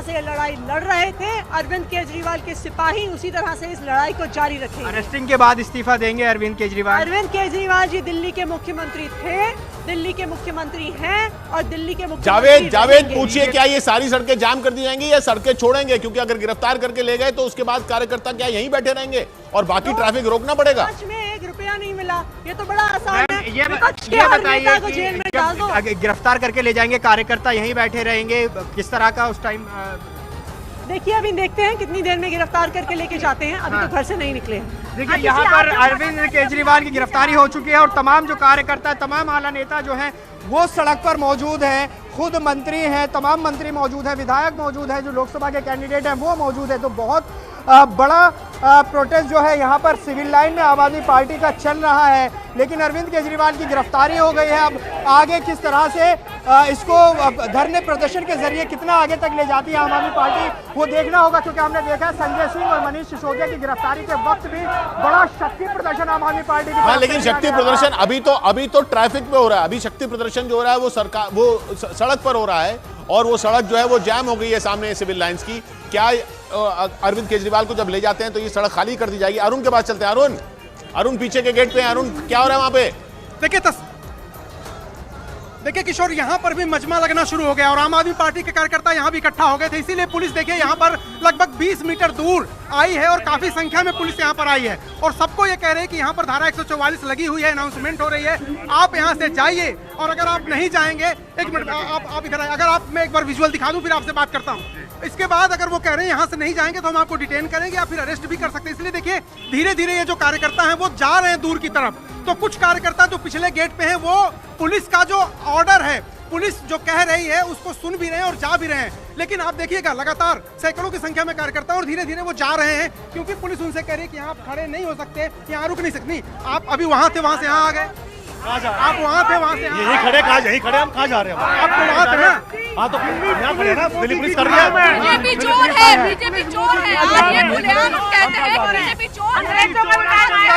तरह से ये लड़ाई लड़ रहे थे, अरविंद केजरीवाल के सिपाही उसी तरह से इस लड़ाई को जारी रखेंगे। अरेस्टिंग के बाद इस्तीफा देंगे अरविंद केजरीवाल? अरविंद केजरीवाल जी दिल्ली के मुख्यमंत्री थे, दिल्ली के मुख्यमंत्री हैं और दिल्ली के मुख्यमंत्री जावेद पूछिए, क्या ये सारी सड़कें जाम कर दी जाएंगी या सड़कें छोड़ेंगे? क्योंकि अगर गिरफ्तार करके ले गए तो उसके बाद कार्यकर्ता क्या यहीं बैठे रहेंगे और बाकी ट्रैफिक रोकना पड़ेगा? सच में 1 रुपया नहीं मिला, ये तो बड़ा आसान है। ये बताइए कि गिरफ्तार करके ले जाएंगे, कार्यकर्ता यहीं बैठे रहेंगे, किस तरह का उस टाइम? देखिए अभी देखते हैं कितनी देर में गिरफ्तार करके लेके जाते हैं, अभी तो घर से नहीं निकले हैं। देखिए यहाँ पर अरविंद केजरीवाल की गिरफ्तारी हो चुकी है और तमाम जो कार्यकर्ता, तमाम आला नेता जो हैं वो सड़क पर मौजूद हैं, खुद मंत्री हैं, तमाम मंत्री मौजूद हैं, विधायक मौजूद हैं, जो लोकसभा के कैंडिडेट हैं वो मौजूद है। तो बहुत बड़ा प्रोटेस्ट जो है यहाँ पर सिविल लाइन में आम आदमी पार्टी का चल रहा है, लेकिन अरविंद केजरीवाल की गिरफ्तारी हो गई है। अब आगे किस तरह से इसको धरने प्रदर्शन के जरिए कितना आगे तक ले जाती है आम आदमी पार्टी, वो देखना होगा, क्योंकि हमने देखा संजय सिंह और मनीष सिसोदिया की गिरफ्तारी के वक्त भी बड़ा शक्ति प्रदर्शन आम आदमी पार्टी की। हाँ, लेकिन शक्ति प्रदर्शन अभी तो ट्रैफिक पे हो रहा है। अभी शक्ति प्रदर्शन जो हो रहा है वो सड़क पर हो रहा है और वो सड़क जो है वो जैम हो गई है सामने सिविल लाइंस की। क्या अरविंद केजरीवाल को जब ले जाते हैं तो ये सड़क खाली कर दी जाएगी? अरुण के पास चलते हैं। अरुण पीछे के गेट पे है। अरुण, क्या हो रहा है वहां पे? देखिए किशोर, यहाँ पर भी मजमा लगना शुरू हो गया और आम आदमी पार्टी के कार्यकर्ता यहाँ भी इकट्ठा हो गए थे, इसीलिए पुलिस देखिए यहाँ पर लगभग 20 मीटर दूर आई है और काफी संख्या में पुलिस यहाँ पर आई है और सबको ये कह रहे हैं कि यहाँ पर धारा 144 लगी हुई है, अनाउंसमेंट हो रही है, आप यहाँ से जाइए। और अगर आप नहीं जाएंगे, एक मिनट आप इधर आए, अगर आप, मैं एक बार विजुअल दिखा दूं फिर आपसे बात करता हूँ। इसके बाद अगर वो कह रहे हैं यहाँ से नहीं जाएंगे तो हम आपको डिटेन करेंगे या फिर अरेस्ट भी कर सकते हैं। इसलिए देखिए धीरे धीरे ये जो कार्यकर्ता हैं वो जा रहे हैं दूर की तरफ। तो कुछ कार्यकर्ता जो पिछले गेट पे हैं वो पुलिस का जो ऑर्डर है, पुलिस जो कह रही है उसको सुन भी रहे हैं और जा भी रहे हैं। लेकिन आप देखिएगा लगातार सैकड़ों की संख्या में कार्यकर्ता और धीरे धीरे वो जा रहे हैं, क्योंकि पुलिस उनसे कह रही है कि यहाँ आप खड़े नहीं हो सकते, यहाँ रुक नहीं सकती। आप अभी वहां थे, वहां से यहाँ आ गए, आप वहाँ थे, वहाँ से यही खड़े, कहाँ यही खड़े, हम कहाँ जा रहे हैं? आप तो वहाँ थे ना? हाँ तो यहाँ खड़े ना, दिल्ली पुलिस कर रही है। बीजेपी चोर है, बीजेपी चोर है, आज ये खुलेआम कहते हैं कि बीजेपी चोर है,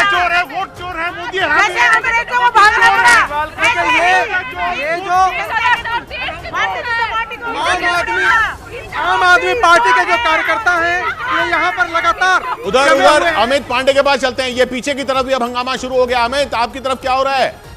चोर है, वोट चोर है, मोदी है। ये जो आम आदमी पार्टी के जो कार्यकर्ता हैं ये यहाँ पर लगातार उधर अमित पांडे के पास चलते हैं। ये पीछे की तरफ भी अब हंगामा शुरू हो गया। अमित, आपकी तरफ क्या हो रहा है?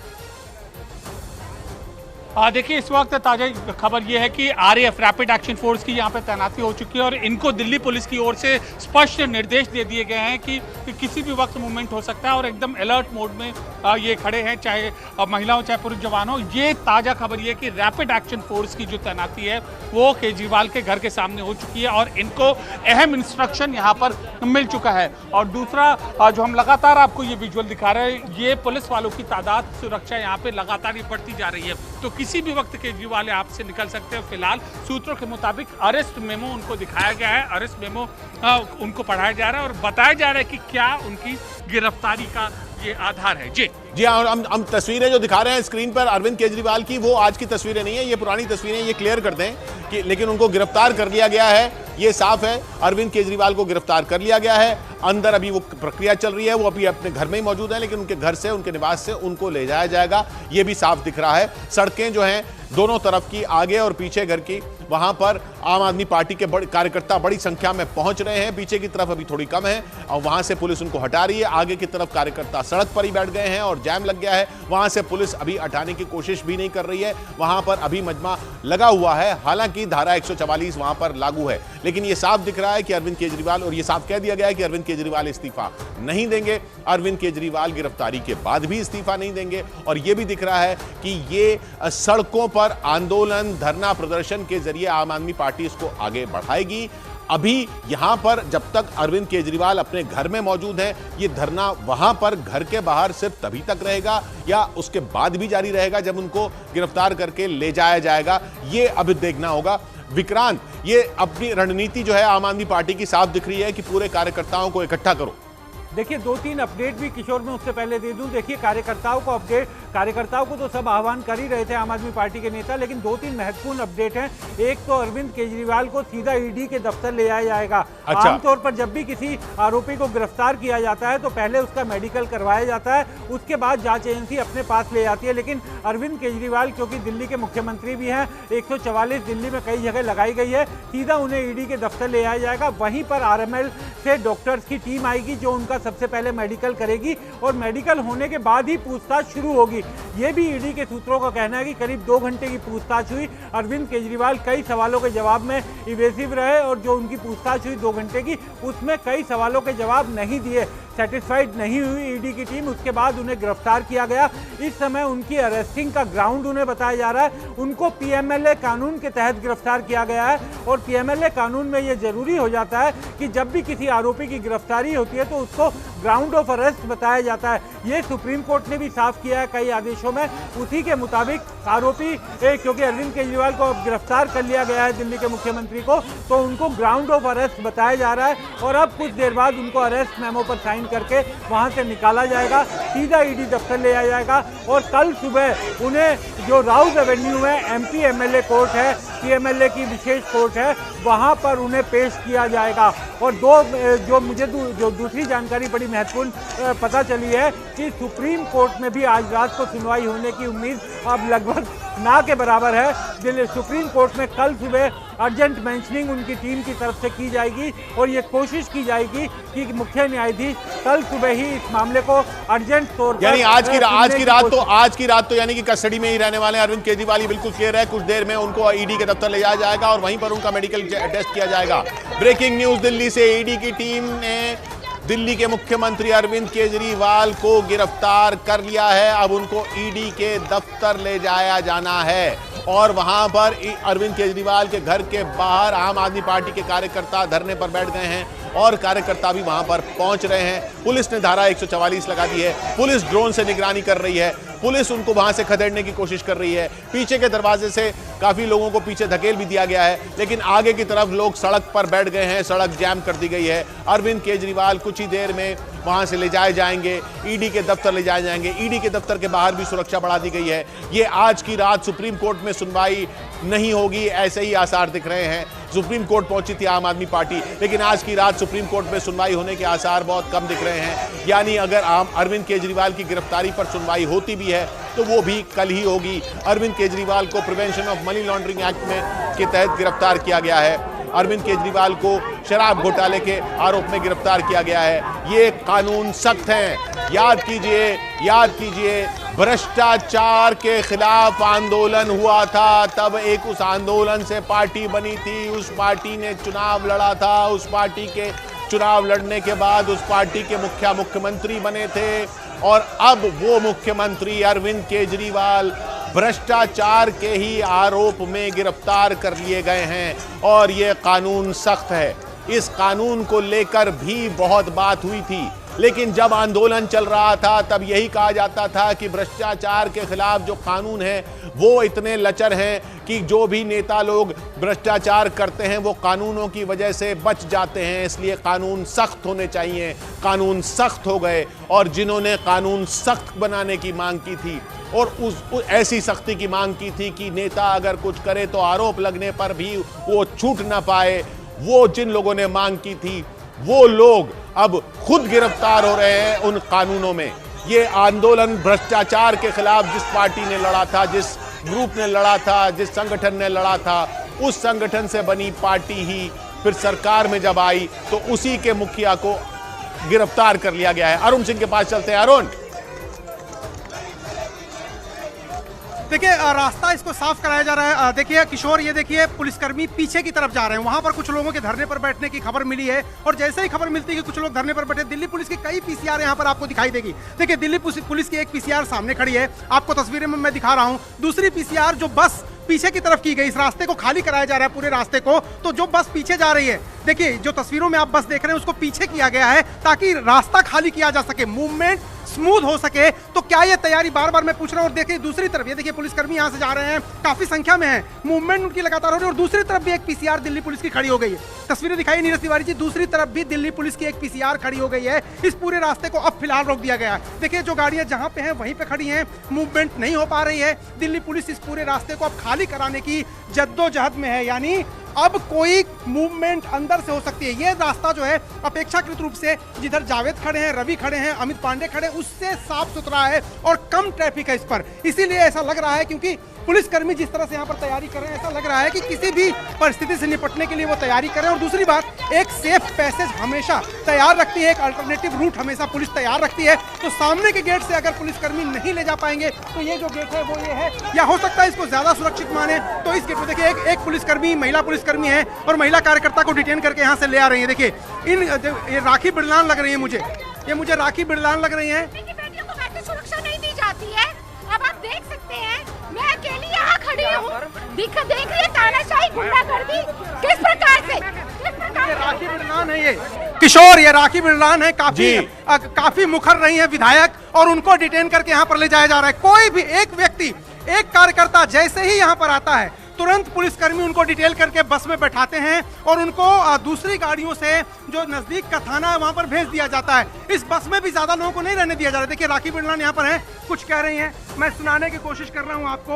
देखिए इस वक्त ताजा खबर यह है कि आरएएफ रैपिड एक्शन फोर्स की यहाँ पे तैनाती हो चुकी है और इनको दिल्ली पुलिस की ओर से स्पष्ट निर्देश दे दिए गए हैं कि किसी भी वक्त मूवमेंट हो सकता है और एकदम अलर्ट मोड में ये खड़े हैं, चाहे महिला हो चाहे पुरुष जवान हो। ये ताज़ा खबर ये है कि रैपिड एक्शन फोर्स की जो तैनाती है वो केजरीवाल के घर के सामने हो चुकी है और इनको अहम इंस्ट्रक्शन यहाँ पर मिल चुका है। और दूसरा जो हम लगातार आपको ये विजुअल दिखा रहे हैं, ये पुलिस वालों की तादाद, सुरक्षा यहाँ पे लगातार बढ़ती जा रही है, तो किसी भी वक्त केजरीवाल आपसे निकल सकते हैं। फिलहाल सूत्रों के मुताबिक अरेस्ट मेमो उनको दिखाया गया है, अरेस्ट मेमो उनको पढ़ाया जा रहा है और बताया जा रहा है कि क्या उनकी गिरफ्तारी का ये आधार है। जी हाँ, हम तस्वीरें जो दिखा रहे हैं स्क्रीन पर अरविंद केजरीवाल की, वो आज की तस्वीरें नहीं है, ये पुरानी तस्वीरें, ये क्लियर कर दें कि लेकिन उनको गिरफ्तार कर लिया गया है, ये साफ है। अरविंद केजरीवाल को गिरफ्तार कर लिया गया है। अंदर अभी वो प्रक्रिया चल रही है, वो अभी अपने घर में ही मौजूद है, लेकिन उनके घर से, उनके निवास से उनको ले जाया जाएगा, ये भी साफ दिख रहा है। सड़कें जो हैं दोनों तरफ की, आगे और पीछे घर की, वहां पर आम आदमी पार्टी के कार्यकर्ता बड़ी संख्या में पहुंच रहे हैं। पीछे की तरफ अभी थोड़ी कम है और वहां से पुलिस उनको हटा रही है। आगे की तरफ कार्यकर्ता सड़क पर ही बैठ गए हैं और जैम लग गया है। वहां से पुलिस अभी हटाने की कोशिश भी नहीं कर रही है, वहां पर अभी मजमा लगा हुआ है। हालांकि धारा 144 वहां पर लागू है, लेकिन यह साफ दिख रहा है कि अरविंद केजरीवाल, और यह साफ कह दिया गया है कि अरविंद केजरीवाल इस्तीफा नहीं देंगे। अरविंद केजरीवाल गिरफ्तारी के बाद भी इस्तीफा नहीं देंगे और यह भी दिख रहा है कि ये सड़कों पर आंदोलन, धरना प्रदर्शन के जरिए आम आदमी पार्टी इसको आगे बढ़ाएगी। अभी यहां पर जब तक अरविंद केजरीवाल अपने घर में मौजूद हैं, ये धरना वहां पर घर के बाहर सिर्फ तभी तक रहेगा या उसके बाद भी जारी रहेगा जब उनको गिरफ्तार करके ले जाया जाएगा, ये अभी देखना होगा। विक्रांत, ये अपनी रणनीति जो है आम आदमी पार्टी की साफ दिख रही है कि पूरे कार्यकर्ताओं को इकट्ठा करो। देखिए 2-3 अपडेट भी किशोर में उससे पहले दे दूं। देखिए कार्यकर्ताओं को अपडेट कार्यकर्ताओं को तो सब आह्वान कर ही रहे थे आम आदमी पार्टी के नेता, लेकिन 2-3 महत्वपूर्ण अपडेट हैं। एक तो अरविंद केजरीवाल को सीधा ईडी के दफ्तर ले आया जाएगा। अच्छा। आमतौर पर जब भी किसी आरोपी को गिरफ्तार किया जाता है तो पहले उसका मेडिकल करवाया जाता है, उसके बाद जांच एजेंसी अपने पास ले जाती है। लेकिन अरविंद केजरीवाल क्योंकि दिल्ली के मुख्यमंत्री भी हैं, 144 दिल्ली में कई जगह लगाई गई है, सीधा उन्हें ईडी के दफ्तर ले आया जाएगा। वहीं पर आरएमएल से डॉक्टर्स की टीम आएगी जो उनका सबसे पहले मेडिकल करेगी और मेडिकल होने के बाद ही पूछताछ शुरू होगी। ये भी ईडी के सूत्रों का कहना है कि करीब 2 घंटे की पूछताछ हुई। अरविंद केजरीवाल कई सवालों के जवाब में इवेसिव रहे और जो उनकी पूछताछ हुई 2 घंटे की, उसमें कई सवालों के जवाब नहीं दिए, सेटिस्फाइड नहीं हुई ईडी की टीम। उसके बाद उन्हें गिरफ्तार किया गया। इस समय उनकी अरेस्टिंग का ग्राउंड उन्हें बताया जा रहा है। उनको पीएमएलए कानून के तहत गिरफ्तार किया गया है और पीएमएलए कानून में यह जरूरी हो जाता है कि जब भी किसी आरोपी की गिरफ्तारी होती है तो उसको ग्राउंड ऑफ अरेस्ट बताया जाता है। ये सुप्रीम कोर्ट ने भी साफ किया है कई आदेशों में। उसी के मुताबिक आरोपी क्योंकि अरविंद केजरीवाल को अब गिरफ्तार कर लिया गया है दिल्ली के मुख्यमंत्री को, तो उनको ग्राउंड ऑफ अरेस्ट बताया जा रहा है और अब कुछ देर बाद उनको अरेस्ट मेमो पर साइन करके वहां से निकाला जाएगा, सीधा ईडी दफ्तर ले आया जाएगा और कल सुबह उन्हें जो राउज एवेन्यू में एमपी एमएलए कोर्ट है, पीएमएलए की विशेष कोर्ट है, वहां पर उन्हें पेश किया जाएगा। और जो मुझे जो दूसरी जानकारी बड़ी महत्वपूर्ण पता चली है कि सुप्रीम कोर्ट में भी आज रात को सुनवाई होने की उम्मीद अब लगभग ना के बराबर है। दिल्ली सुप्रीम कोर्ट में कल सुबह अर्जेंट मेंशनिंग उनकी टीम की तरफ से की जाएगी और ये कोशिश की जाएगी कि मुख्य न्यायाधीश कल सुबह ही इस मामले को अर्जेंट तौर पर यानी आज की रात तो यानी कि कस्टडी में ही रहने वाले अरविंद केजरीवाल, ये बिल्कुल क्लियर है। कुछ देर में उनको ईडी के दफ्तर ले जाया जाएगा और वहीं पर उनका मेडिकल टेस्ट किया जाएगा। ब्रेकिंग न्यूज दिल्ली से, ईडी की टीम ने दिल्ली के मुख्यमंत्री अरविंद केजरीवाल को गिरफ्तार कर लिया है। अब उनको ईडी के दफ्तर ले जाया जाना है और वहां पर अरविंद केजरीवाल के घर के बाहर आम आदमी पार्टी के कार्यकर्ता धरने पर बैठ गए हैं और कार्यकर्ता भी वहां पर पहुंच रहे हैं। पुलिस ने धारा 144 लगा दी है, पुलिस ड्रोन से निगरानी कर रही है, पुलिस उनको वहां से खदेड़ने की कोशिश कर रही है। पीछे के दरवाजे से काफी लोगों को पीछे धकेल भी दिया गया है, लेकिन आगे की तरफ लोग सड़क पर बैठ गए हैं, सड़क जाम कर दी गई है। अरविंद केजरीवाल कुछ ही देर में वहां से ले जाए जाएंगे, ईडी के दफ्तर ले जाए जाएंगे। ईडी के दफ्तर के बाहर भी सुरक्षा बढ़ा दी गई है। ये आज की रात सुप्रीम कोर्ट में सुनवाई नहीं होगी, ऐसे ही आसार दिख रहे हैं। सुप्रीम कोर्ट पहुंची थी आम आदमी पार्टी, लेकिन आज की रात सुप्रीम कोर्ट में सुनवाई होने के आसार बहुत कम दिख रहे हैं। यानी अगर अरविंद केजरीवाल की गिरफ्तारी पर सुनवाई होती भी है तो वो भी कल ही होगी। अरविंद केजरीवाल को prevention of money laundering act के तहत गिरफ्तार किया गया है। अरविंद केजरीवाल को शराब घोटाले के आरोप में गिरफ्तार किया गया है। ये कानून सख्त हैं। याद कीजिए भ्रष्टाचार के खिलाफ आंदोलन हुआ था, तब एक उस आंदोलन से पार्टी बनी थी, उस पार्टी ने चुनाव लड़ा था, उस पार्टी के चुनाव लड़ने के बाद उस पार्टी के मुख्यमंत्री बने थे और अब वो मुख्यमंत्री अरविंद केजरीवाल भ्रष्टाचार के ही आरोप में गिरफ्तार कर लिए गए हैं और ये कानून सख्त है। इस कानून को लेकर भी बहुत बात हुई थी, लेकिन जब आंदोलन चल रहा था तब यही कहा जाता था कि भ्रष्टाचार के खिलाफ जो कानून है वो इतने लचर हैं कि जो भी नेता लोग भ्रष्टाचार करते हैं वो कानूनों की वजह से बच जाते हैं, इसलिए कानून सख्त होने चाहिए। कानून सख्त हो गए और जिन्होंने कानून सख्त बनाने की मांग की थी और ऐसी सख्ती की मांग की थी कि नेता अगर कुछ करे तो आरोप लगने पर भी वो छूट ना पाए, वो जिन लोगों ने मांग की थी वो लोग अब खुद गिरफ्तार हो रहे हैं उन कानूनों में। ये आंदोलन भ्रष्टाचार के खिलाफ जिस पार्टी ने लड़ा था, जिस ग्रुप ने लड़ा था, जिस संगठन ने लड़ा था, उस संगठन से बनी पार्टी ही फिर सरकार में जब आई तो उसी के मुखिया को गिरफ्तार कर लिया गया है। अरुण सिंह के पास चलते हैं। अरुण, देखिए रास्ता इसको साफ कराया जा रहा है। देखिए किशोर, ये देखिए पुलिसकर्मी पीछे की तरफ जा रहे हैं, वहां पर कुछ लोगों के धरने पर बैठने की खबर मिली है और जैसे ही खबर मिलती है कि कुछ लोग धरने पर बैठे, दिल्ली पुलिस की कई पीसीआर यहां पर आपको दिखाई देगी। देखिए दिल्ली पुलिस की एक पीसीआर सामने खड़ी है, आपको तस्वीरें में मैं दिखा रहा हूं। दूसरी पीसीआर जो बस पीछे की तरफ की गई, इस रास्ते को खाली कराया जा रहा है पूरे रास्ते को, तो जो बस पीछे जा रही है, देखिए जो तस्वीरों में आप बस देख रहे हैं उसको पीछे किया गया है ताकि रास्ता खाली किया जा सके, मूवमेंट स्मूथ हो सके। तो क्या ये तैयारी, बार बार मैं पूछ रहा हूँ। और देखिए दूसरी तरफ, ये देखिए पुलिसकर्मी यहाँ से जा रहे हैं, काफी संख्या में है, मूवमेंट उनकी लगातार हो रही है। और दूसरी तरफ भी एक पीसीआर दिल्ली पुलिस की खड़ी हो गई है। तस्वीरें दिखाई नीरज तिवारी जी, दूसरी तरफ भी दिल्ली पुलिस की एक पीसीआर खड़ी हो गई है। इस पूरे रास्ते को अब फिलहाल रोक दिया गया है। देखिए जो गाड़ियां जहां पे हैं वहीं पे खड़ी हैं, मूवमेंट नहीं हो पा रही है। दिल्ली पुलिस इस पूरे रास्ते को अब खाली कराने की जद्दोजहद में है, यानी अब कोई मूवमेंट अंदर से हो सकती है। ये रास्ता जो है अपेक्षाकृत रूप से जिधर जावेद खड़े हैं, रवि खड़े हैं, अमित पांडे खड़े हैं, उससे साफ सुथरा है और कम ट्रैफिक है इस पर। इसीलिए ऐसा लग रहा है, क्योंकि पुलिसकर्मी जिस तरह से यहाँ पर तैयारी कर रहे हैं, ऐसा लग रहा है कि किसी भी परिस्थिति से निपटने के लिए वो तैयारी करें। और दूसरी बात, एक सेफ पैसेज हमेशा तैयार रखती है, एक अल्टरनेटिव रूट हमेशा पुलिस तैयार रखती है। तो सामने के गेट से अगर पुलिसकर्मी नहीं ले जा पाएंगे तो ये जो गेट है वो ये है, या हो सकता है इसको ज्यादा सुरक्षित माने तो इस गेट पर देखिए एक पुलिसकर्मी, महिला पुलिसकर्मी है और महिला कार्यकर्ता को डिटेन करके यहाँ से ले आ रही है। देखिए ये राखी बिरलान लग रही है मुझे, ये मुझे राखी बिरलान लग रही है। बेटियों को वैसे सुरक्षा नहीं दी जाती है। अब आप देख सकते हैं, मैं अकेली यहाँ खड़ी हूँ, देख रही है तानाशाही, गुंडागर्दी किस प्रकार से, राखी बिरलान है ये किशोर, ये राखी बिरलान है, काफी मुखर रही है विधायक और उनको डिटेन करके यहाँ पर ले जाया जा रहा है। कोई भी एक व्यक्ति, एक कार्यकर्ता जैसे ही यहाँ पर आता है तुरंत पुलिसकर्मी उनको डिटेल करके बस में बैठाते हैं और उनको दूसरी गाड़ियों से जो नजदीक का थाना है वहां पर भेज दिया जाता है। इस बस में भी ज्यादा लोगों को नहीं रहने दिया जा रहा है। देखिए राखी बिरलान यहाँ पर है, कुछ कह रही हैं, मैं सुनाने की कोशिश कर रहा हूँ आपको।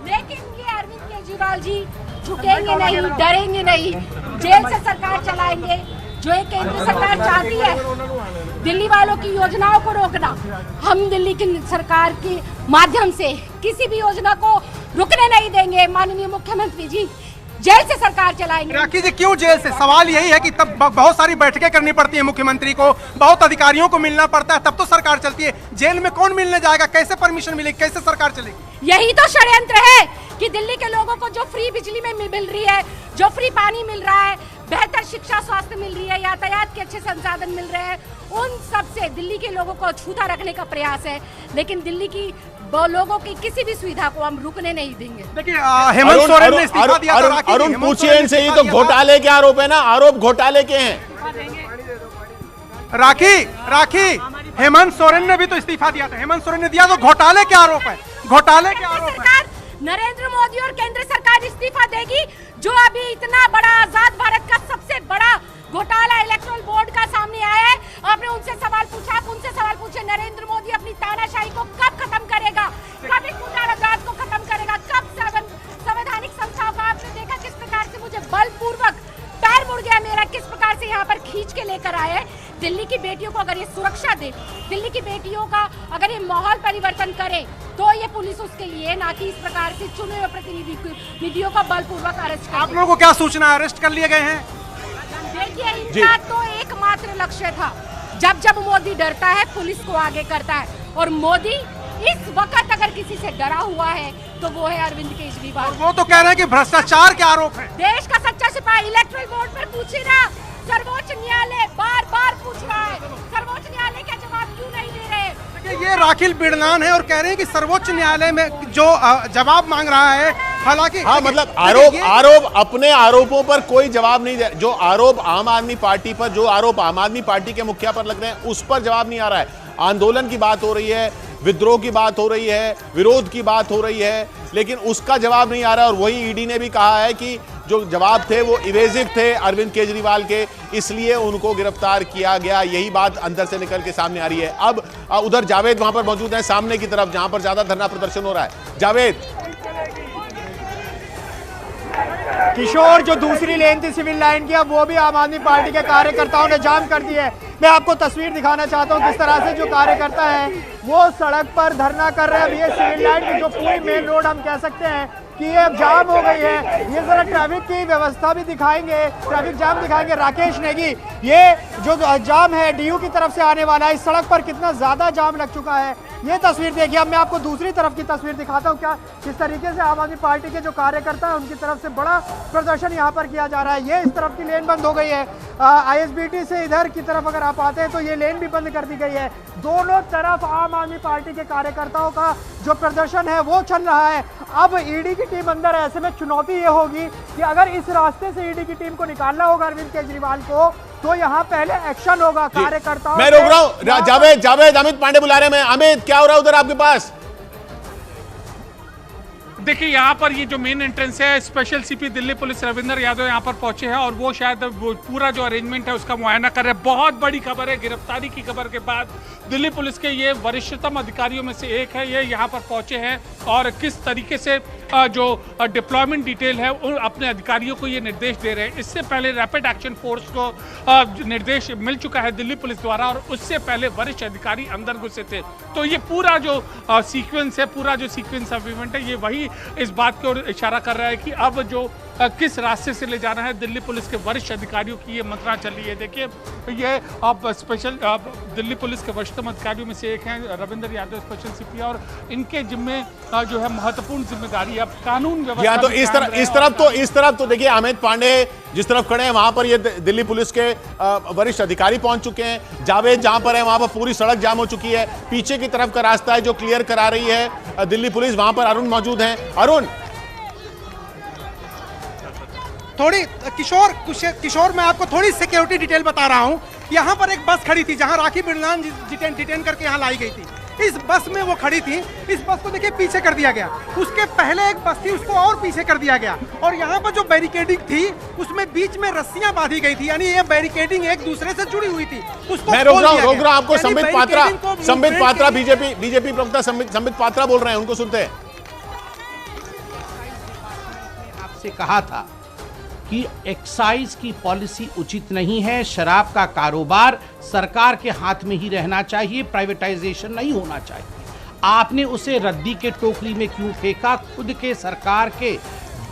लेकिन ये अरविंद केजरीवाल जी झुकेंगे नहीं, डरेंगे नहीं, जेल से सरकार चलाएंगे। जो एक केंद्र सरकार चाहती है दिल्ली वालों की योजनाओं को रोकना, हम दिल्ली की सरकार के माध्यम से किसी भी योजना को रुकने नहीं देंगे। माननीय मुख्यमंत्री जी जेल से सरकार चलाएंगे। राखी जी क्यों जेल से? सवाल यही है कि तब बहुत सारी बैठकें करनी पड़ती है मुख्यमंत्री को, बहुत अधिकारियों को मिलना पड़ता है, तब तो सरकार चलती है। जेल में कौन मिलने जाएगा? कैसे परमिशन मिलेगी? कैसे सरकार चलेगी? यही तो षड्यंत्र है कि दिल्ली के लोगों को जो फ्री बिजली में मिल रही है, जो फ्री पानी मिल रहा है, बेहतर शिक्षा स्वास्थ्य मिल रही है, यातायात के अच्छे संसाधन मिल रहे हैं, उन सब से दिल्ली के लोगों को छूता रखने का प्रयास है। लेकिन दिल्ली की लोगों की किसी भी सुविधा को हम रुकने नहीं देंगे। देखिए हेमंत सोरेन ने इस्तीफा दिया था। अरुण पूछिए इनसे, ये तो घोटाले के आरोप है ना, आरोप घोटाले के हैं। राखी हेमंत सोरेन ने भी तो इस्तीफा दिया था। हेमंत सोरेन ने दिया तो घोटाले के आरोप है, घोटाले के आरोप है। नरेंद्र मोदी और केंद्र सरकार इस्तीफा देगी। जो अभी इतना बड़ा आजाद भारत का सबसे बड़ा घोटाला इलेक्टोरल बोर्ड का सामने आया है, आपने उनसे सवाल पूछा, आप उनसे सवाल पूछे, नरेंद्र मोदी अपनी तानाशाही को कब खत्म करेगा, कब गुंडाराज को खत्म करेगा, कब संवैधानिक संस्थाओं का आपने देखा किस प्रकार से मुझे बलपूर्वक पैर मुड़ गया मेरा, किस प्रकार से यहाँ पर खींच के लेकर आए हैं। दिल्ली की बेटियों को अगर ये सुरक्षा दे, दिल्ली की बेटियों का अगर ये माहौल परिवर्तन करे तो ये पुलिस उसके लिए, ना कि इस प्रकार से चुने हुए प्रतिनिधियों को बलपूर्वक अरेस्ट। आप लोगों को क्या सूचना, अरेस्ट कर लिए गए हैं? देखिए इनका तो एकमात्र लक्ष्य था, जब मोदी डरता है पुलिस को आगे करता है, और मोदी इस वक्त अगर किसी से डरा हुआ है तो वो है अरविंद केजरीवाल। वो तो कह रहे हैं कि भ्रष्टाचार के आरोप है। देश का सच्चा सिपाही इलेक्टोरल बोर्ड पर पूछिए ना, सर्वोच्च न्यायालय बार बार पूछ रहा है, सर्वोच्च न्यायालय का जवाब क्यों नहीं दे रहे? ये राखी बिरलान है और कह रहे हैं कि सर्वोच्च न्यायालय में जो जवाब मांग रहा है, हालांकि हाँ मतलब आरोप अपने आरोपों पर कोई जवाब नहीं दे। जो आरोप आम आदमी पार्टी पर, जो आरोप आम आदमी पार्टी के मुखिया पर लग रहे हैं, उस पर जवाब नहीं आ रहा है। आंदोलन की बात हो रही है, विद्रोह की बात हो रही है, विरोध की बात हो रही है, लेकिन उसका जवाब नहीं आ रहा। और वही ईडी ने भी कहा है कि जो जवाब थे वो इवेजिव थे अरविंद केजरीवाल के, इसलिए उनको गिरफ्तार किया गया। यही बात अंदर से निकल के सामने आ रही है। अब उधर जावेद वहां पर मौजूद है, सामने की तरफ जहां पर ज्यादा धरना प्रदर्शन हो रहा है। जावेद। किशोर, जो दूसरी लेन थी सिविल लाइन की, अब वो भी आम आदमी पार्टी के कार्यकर्ताओं ने जाम कर दी है। मैं आपको तस्वीर दिखाना चाहता हूँ किस तरह से जो कार्यकर्ता है वो सड़क पर धरना कर रहे हैं। अब ये सिविल लाइन की जो पूरी मेन रोड हम कह सकते हैं कि ये अब जाम हो गई है। ये जरा ट्रैफिक की व्यवस्था भी दिखाएंगे, ट्रैफिक जाम दिखाएंगे राकेश नेगी। ये जो जाम है डीयू की तरफ से आने वाला है, इस सड़क पर कितना ज्यादा जाम लग चुका है, ये तस्वीर देखिए। अब मैं आपको दूसरी तरफ की तस्वीर दिखाता हूँ, क्या किस तरीके से आम आदमी पार्टी के जो कार्यकर्ता है उनकी तरफ से बड़ा प्रदर्शन यहाँ पर किया जा रहा है। ये इस तरफ की लेन बंद हो गई है, ISBT से इधर की तरफ अगर आप आते हैं तो ये लेन भी बंद कर दी गई है। दोनों तरफ आम आदमी पार्टी के कार्यकर्ताओं का जो प्रदर्शन है वो चल रहा है। अब ईडी की टीम अंदर है, ऐसे में चुनौती ये होगी कि अगर इस रास्ते से ईडी की टीम को निकालना होगा अरविंद केजरीवाल को, तो यहाँ पहले एक्शन होगा कार्यकर्ताओं। मैं रोक रहा हूँ, जावेद अमित पांडे बुला रहे हैं। अमित, क्या हो रहा है उधर आपके पास? देखिए यहाँ पर ये जो मेन एंट्रेंस है, special CP Delhi police Ravinder Yadav यहाँ पर पहुंचे हैं और वो शायद वो पूरा जो अरेंजमेंट है उसका मुआयना कर रहे हैं। बहुत बड़ी खबर है, गिरफ्तारी की खबर के बाद दिल्ली पुलिस के ये वरिष्ठतम अधिकारियों में से एक है, ये यहाँ पर पहुंचे हैं और किस तरीके से जो डिप्लॉयमेंट डिटेल है उन अपने अधिकारियों को ये निर्देश दे रहे हैं। इससे पहले रैपिड एक्शन फोर्स को निर्देश मिल चुका है दिल्ली पुलिस द्वारा और उससे पहले वरिष्ठ अधिकारी अंदर घुसे थे। तो ये पूरा जो सीक्वेंस है, पूरा जो सीक्वेंस ऑफ इवेंट है, ये वही इस बात की ओर इशारा कर रहा है कि अब जो किस रास्ते से ले जाना है दिल्ली पुलिस के वरिष्ठ अधिकारियों की ये मंत्रणा चल रही है। देखिए ये अब स्पेशल दिल्ली पुलिस के वरिष्ठतम अधिकारियों में से एक हैं रविंदर यादव, स्पेशल सीपी, और इनके जिम्मे जो है महत्वपूर्ण जिम्मेदारी अब कानून व्यवस्था। तो इस तरफ तो देखिए अमित पांडे जिस तरफ खड़े हैं वहां पर ये दिल्ली पुलिस के वरिष्ठ अधिकारी पहुंच चुके हैं। जावेद जहां पर है वहां पर पूरी सड़क जाम हो चुकी है। पीछे की तरफ का रास्ता है जो क्लियर करा रही है दिल्ली पुलिस, वहां पर अरुण मौजूद हैं। अरुण, थोड़ी किशोर मैं आपको थोड़ी सिक्योरिटी डिटेल बता रहा हूं। यहां पर एक बस खड़ी थी जहां राखी बिरलान डिटेन करके यहां लाई गई थी। इस बस में वो खड़ी थी, इस बस को देखिए पीछे कर दिया गया। उसके पहले एक बस थी, उसको और पीछे कर दिया गया और यहाँ पर जो बैरिकेडिंग थी उसमें बीच में रस्सियां बांधी गई थी, यानी ये बैरिकेडिंग एक दूसरे से जुड़ी हुई थी। उसको मैं रोक रहा हूँ आपको। संबित पात्रा बीजेपी प्रवक्ता संबित पात्रा बोल रहे हैं, उनको सुनते हैं। आपसे कहा था कि एक्साइज की पॉलिसी उचित नहीं है, शराब का कारोबार सरकार के हाथ में ही रहना चाहिए, प्राइवेटाइजेशन नहीं होना चाहिए। आपने उसे रद्दी के टोकरी में क्यों फेंका? खुद के सरकार के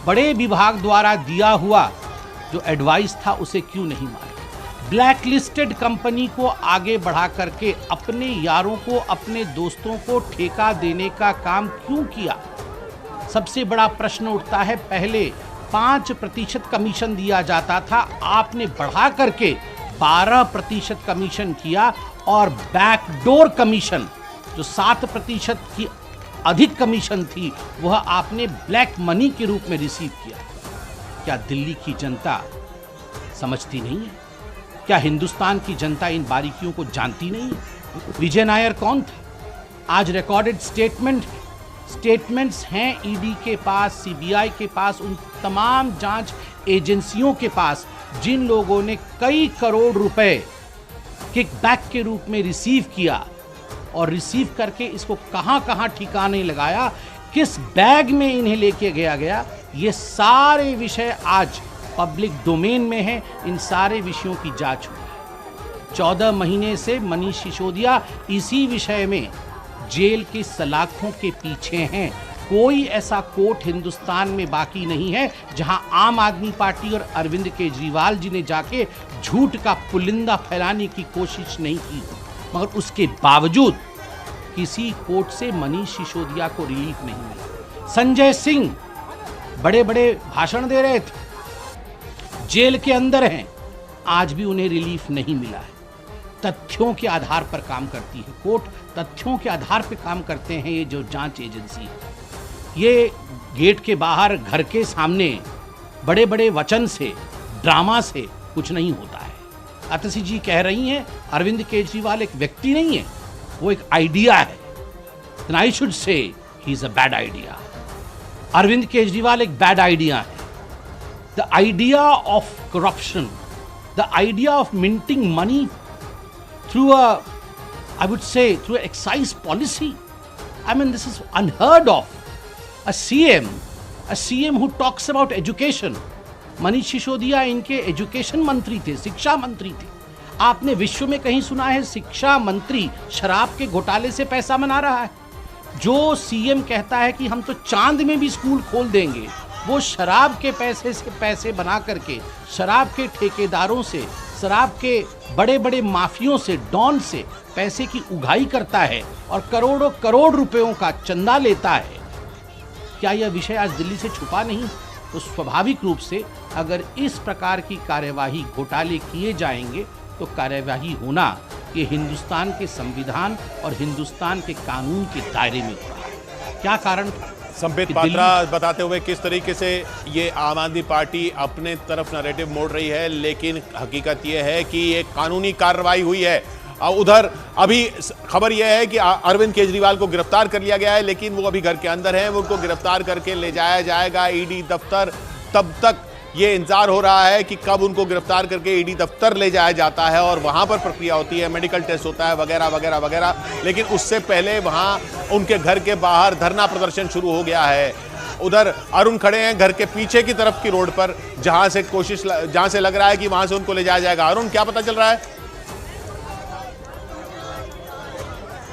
बड़े विभाग द्वारा दिया हुआ जो एडवाइस था उसे क्यों नहीं माना? ब्लैक लिस्टेड कंपनी को आगे बढ़ा करके अपने यारों को, अपने दोस्तों को ठेका देने का काम क्यों किया? सबसे बड़ा प्रश्न उठता है। पहले 5% कमीशन दिया जाता था, आपने बढ़ा करके 12% कमीशन किया और बैकडोर कमीशन जो 7% की अधिक कमीशन थी वह आपने ब्लैक मनी के रूप में रिसीव किया। क्या दिल्ली की जनता समझती नहीं है? क्या हिंदुस्तान की जनता इन बारीकियों को जानती नहीं है? विजय नायर कौन था? आज रिकॉर्डेड स्टेटमेंट्स हैं ईडी के पास, सीबीआई के पास, उन तमाम जांच एजेंसियों के पास जिन लोगों ने कई करोड़ रुपए किकबैक के रूप में रिसीव किया और रिसीव करके इसको कहां ठिकाने लगाया, किस बैग में इन्हें लेके गया, ये सारे विषय आज पब्लिक डोमेन में है। इन सारे विषयों की जांच हुई। 14 महीने से मनीष सिसोदिया इसी विषय में जेल की सलाखों के पीछे हैं। कोई ऐसा कोर्ट हिंदुस्तान में बाकी नहीं है जहां आम आदमी पार्टी और अरविंद केजरीवाल जी ने जाके झूठ का पुलिंदा फैलाने की कोशिश नहीं की, मगर उसके बावजूद किसी कोर्ट से मनीष सिसोदिया को रिलीफ नहीं मिला। संजय सिंह बड़े बड़े भाषण दे रहे थे, जेल के अंदर हैं, आज भी उन्हें रिलीफ नहीं मिला है। तथ्यों के आधार पर काम करती है कोर्ट, तथ्यों के आधार पर काम करते हैं ये जो जांच एजेंसी है। ये गेट के बाहर, घर के सामने बड़े बड़े वचन से, ड्रामा से कुछ नहीं होता है। अतसी जी कह रही हैं अरविंद केजरीवाल एक व्यक्ति नहीं है, वो एक आइडिया है। Then I should say he is a bad idea. Arvind Kejriwal एक बैड आइडिया है। The idea of corruption, the idea of minting money through I would say through an excise policy. I mean, this is unheard of. A CM who talks about education. Manish Sisodia इनके education मंत्री थे, शिक्षा मंत्री थे। आपने विश्व में कहीं सुना है शिक्षा मंत्री शराब के घोटाले से पैसा बना रहा है? जो सीएम कहता है कि हम तो चांद में भी स्कूल खोल देंगे, वो शराब के पैसे से पैसे बना करके शराब के ठेकेदारों से, शराब के बड़े बड़े माफियों से, डॉन से पैसे की उगाही करता है और करोड़ों करोड़ रुपयों का चंदा लेता है। क्या यह विषय आज दिल्ली से छुपा नहीं? तो स्वाभाविक रूप से अगर इस प्रकार की कार्यवाही, घोटाले किए जाएंगे तो कार्यवाही होना ये हिंदुस्तान के संविधान और हिंदुस्तान के कानून के दायरे में हो रहा है। क्या कारण? संबित पात्रा बताते हुए किस तरीके से ये आम आदमी पार्टी अपने तरफ नैरेटिव मोड़ रही है, लेकिन हकीकत ये है कि ये कानूनी कार्रवाई हुई है। उधर अभी खबर यह है कि अरविंद केजरीवाल को गिरफ्तार कर लिया गया है, लेकिन वो अभी घर के अंदर हैं। वो उनको गिरफ्तार करके ले जाया जाएगा ईडी दफ्तर। तब तक ये इंतजार हो रहा है कि कब उनको गिरफ्तार करके ईडी दफ्तर ले जाया जाता है और वहां पर प्रक्रिया होती है, मेडिकल टेस्ट होता है वगैरह वगैरह वगैरह। लेकिन उससे पहले वहां उनके घर के बाहर धरना प्रदर्शन शुरू हो गया है। उधर अरुण खड़े हैं घर के पीछे की तरफ की रोड पर, जहां से लग रहा है कि वहां से उनको ले जाया जाएगा। अरुण, क्या पता चल रहा है?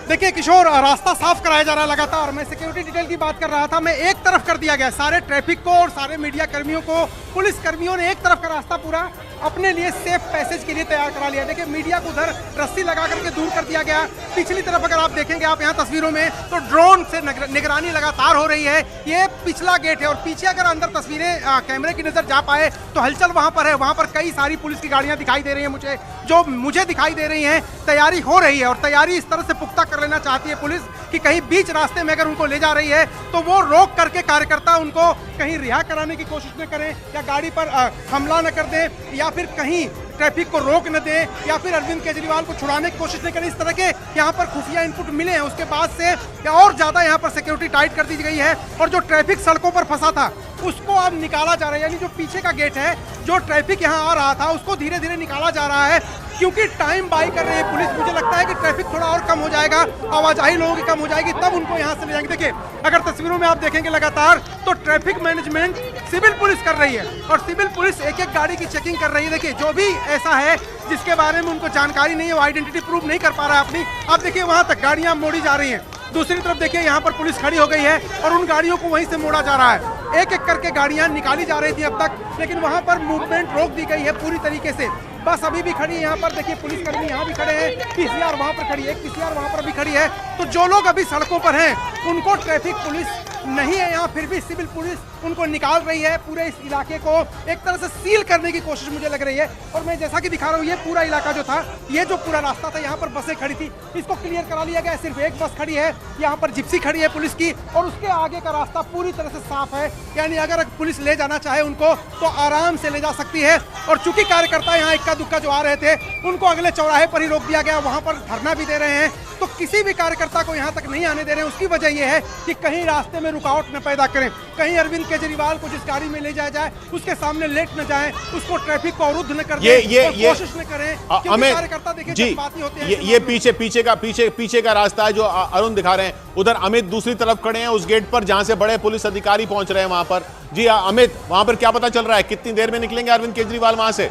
देखिए किशोर, रास्ता साफ कराया जा रहा है लगातार। मैं सिक्योरिटी डिटेल की बात कर रहा था। मैं एक तरफ कर दिया गया सारे ट्रैफिक को और सारे मीडिया कर्मियों को, पुलिस कर्मियों ने एक तरफ का रास्ता पूरा अपने लिए सेफ पैसेज के लिए तैयार करा लिया। देखिए मीडिया को उधर रस्सी लगा करके दूर कर दिया गया। पिछली तरफ अगर आप देखेंगे आप यहाँ तस्वीरों में, तो ड्रोन से निगरानी लगातार हो रही है। ये पिछला गेट है और पीछे अगर अंदर तस्वीरें कैमरे की नजर जा पाए तो हलचल वहां पर है। वहां पर कई सारी पुलिस की गाड़ियां दिखाई दे रही है मुझे दिखाई दे रही है। तैयारी हो रही है और तैयारी इस तरह से पुख्ता कर लेना चाहती है पुलिस कि कहीं बीच रास्ते में अगर उनको ले जा रही है तो वो रोक करके कार्यकर्ता उनको कहीं रिहा कराने की कोशिश न करें या गाड़ी पर हमला न कर दे या फिर कहीं ट्रैफिक को रोक न दे या फिर अरविंद केजरीवाल को छुड़ाने की कोशिश न करें। इस तरह के यहाँ पर खुफिया इनपुट मिले हैं। उसके बाद से और ज्यादा यहाँ पर सिक्योरिटी टाइट कर दी गई है और जो ट्रैफिक सड़कों पर फंसा था उसको अब निकाला जा रहा है। यानी जो पीछे का गेट है, जो ट्रैफिक यहाँ आ रहा था, उसको धीरे धीरे निकाला जा रहा है क्योंकि टाइम बाई कर रही है पुलिस। मुझे लगता है कि ट्रैफिक थोड़ा और कम हो जाएगा, आवाजाही लोगों की कम हो जाएगी, तब उनको यहाँ से ले जाएंगे। देखिए अगर तस्वीरों में आप देखेंगे लगातार तो ट्रैफिक मैनेजमेंट सिविल पुलिस कर रही है और सिविल पुलिस एक एक गाड़ी की चेकिंग कर रही है। देखिए जो भी ऐसा है जिसके बारे में उनको जानकारी नहीं है, वो आइडेंटिटी प्रूव नहीं कर पा रहा है अपनी। आप देखिए वहां तक गाड़ियां मोड़ी जा रही हैं। दूसरी तरफ देखिए यहाँ पर पुलिस खड़ी हो गई है और उन गाड़ियों को वहीं से मोड़ा जा रहा है। एक एक करके गाड़ियां निकाली जा रही थी अब तक, लेकिन वहां पर मूवमेंट रोक दी गई है पूरी तरीके से। बस अभी भी खड़ी है यहाँ पर। देखिए पुलिसकर्मी यहाँ भी खड़े हैं, पीसीआर वहां पर खड़ी है, एक पीसीआर वहां पर भी खड़ी है। तो जो लोग अभी सड़कों पर हैं उनको ट्रैफिक पुलिस नहीं है यहाँ, फिर भी सिविल पुलिस उनको निकाल रही है। पूरे इस इलाके को एक तरह से सील करने की कोशिश मुझे लग रही है। और मैं जैसा कि दिखा रहा हूँ, ये पूरा इलाका जो था, ये जो पूरा रास्ता था, यहाँ पर बसें खड़ी थी, इसको क्लियर करा लिया गया। सिर्फ एक बस खड़ी है, यहाँ पर जिप्सी खड़ी है पुलिस की और उसके आगे का रास्ता पूरी तरह से साफ है। यानी अगर पुलिस ले जाना चाहे उनको तो आराम से ले जा सकती है। और चूंकि कार्यकर्ता यहाँ इक्का दुक्का जो आ रहे थे उनको अगले चौराहे पर ही रोक दिया गया, वहां पर धरना भी दे रहे हैं। तो किसी भी कार्यकर्ता को यहाँ तक नहीं आने दे रहे हैं। उसकी वजह यह है कि कहीं रास्ते में रुकावट न पैदा करें, कहीं अरविंद केजरीवाल को जिस गाड़ी में ले जाया जाए उसके सामने लेट न जाए, उसको ट्रैफिक को अवरुद्ध न कर दें, कोशिश न करें। कार्यकर्ता देखिए जज्बाती होते हैं। ये पीछे का रास्ता है जो अरुण दिखा रहे हैं। उधर अमित दूसरी तरफ खड़े हैं उस गेट पर जहां से बड़े पुलिस अधिकारी पहुंच रहे हैं वहां पर। जी अमित, वहां पर क्या पता चल रहा है, कितनी देर में निकलेंगे अरविंद केजरीवाल वहां से?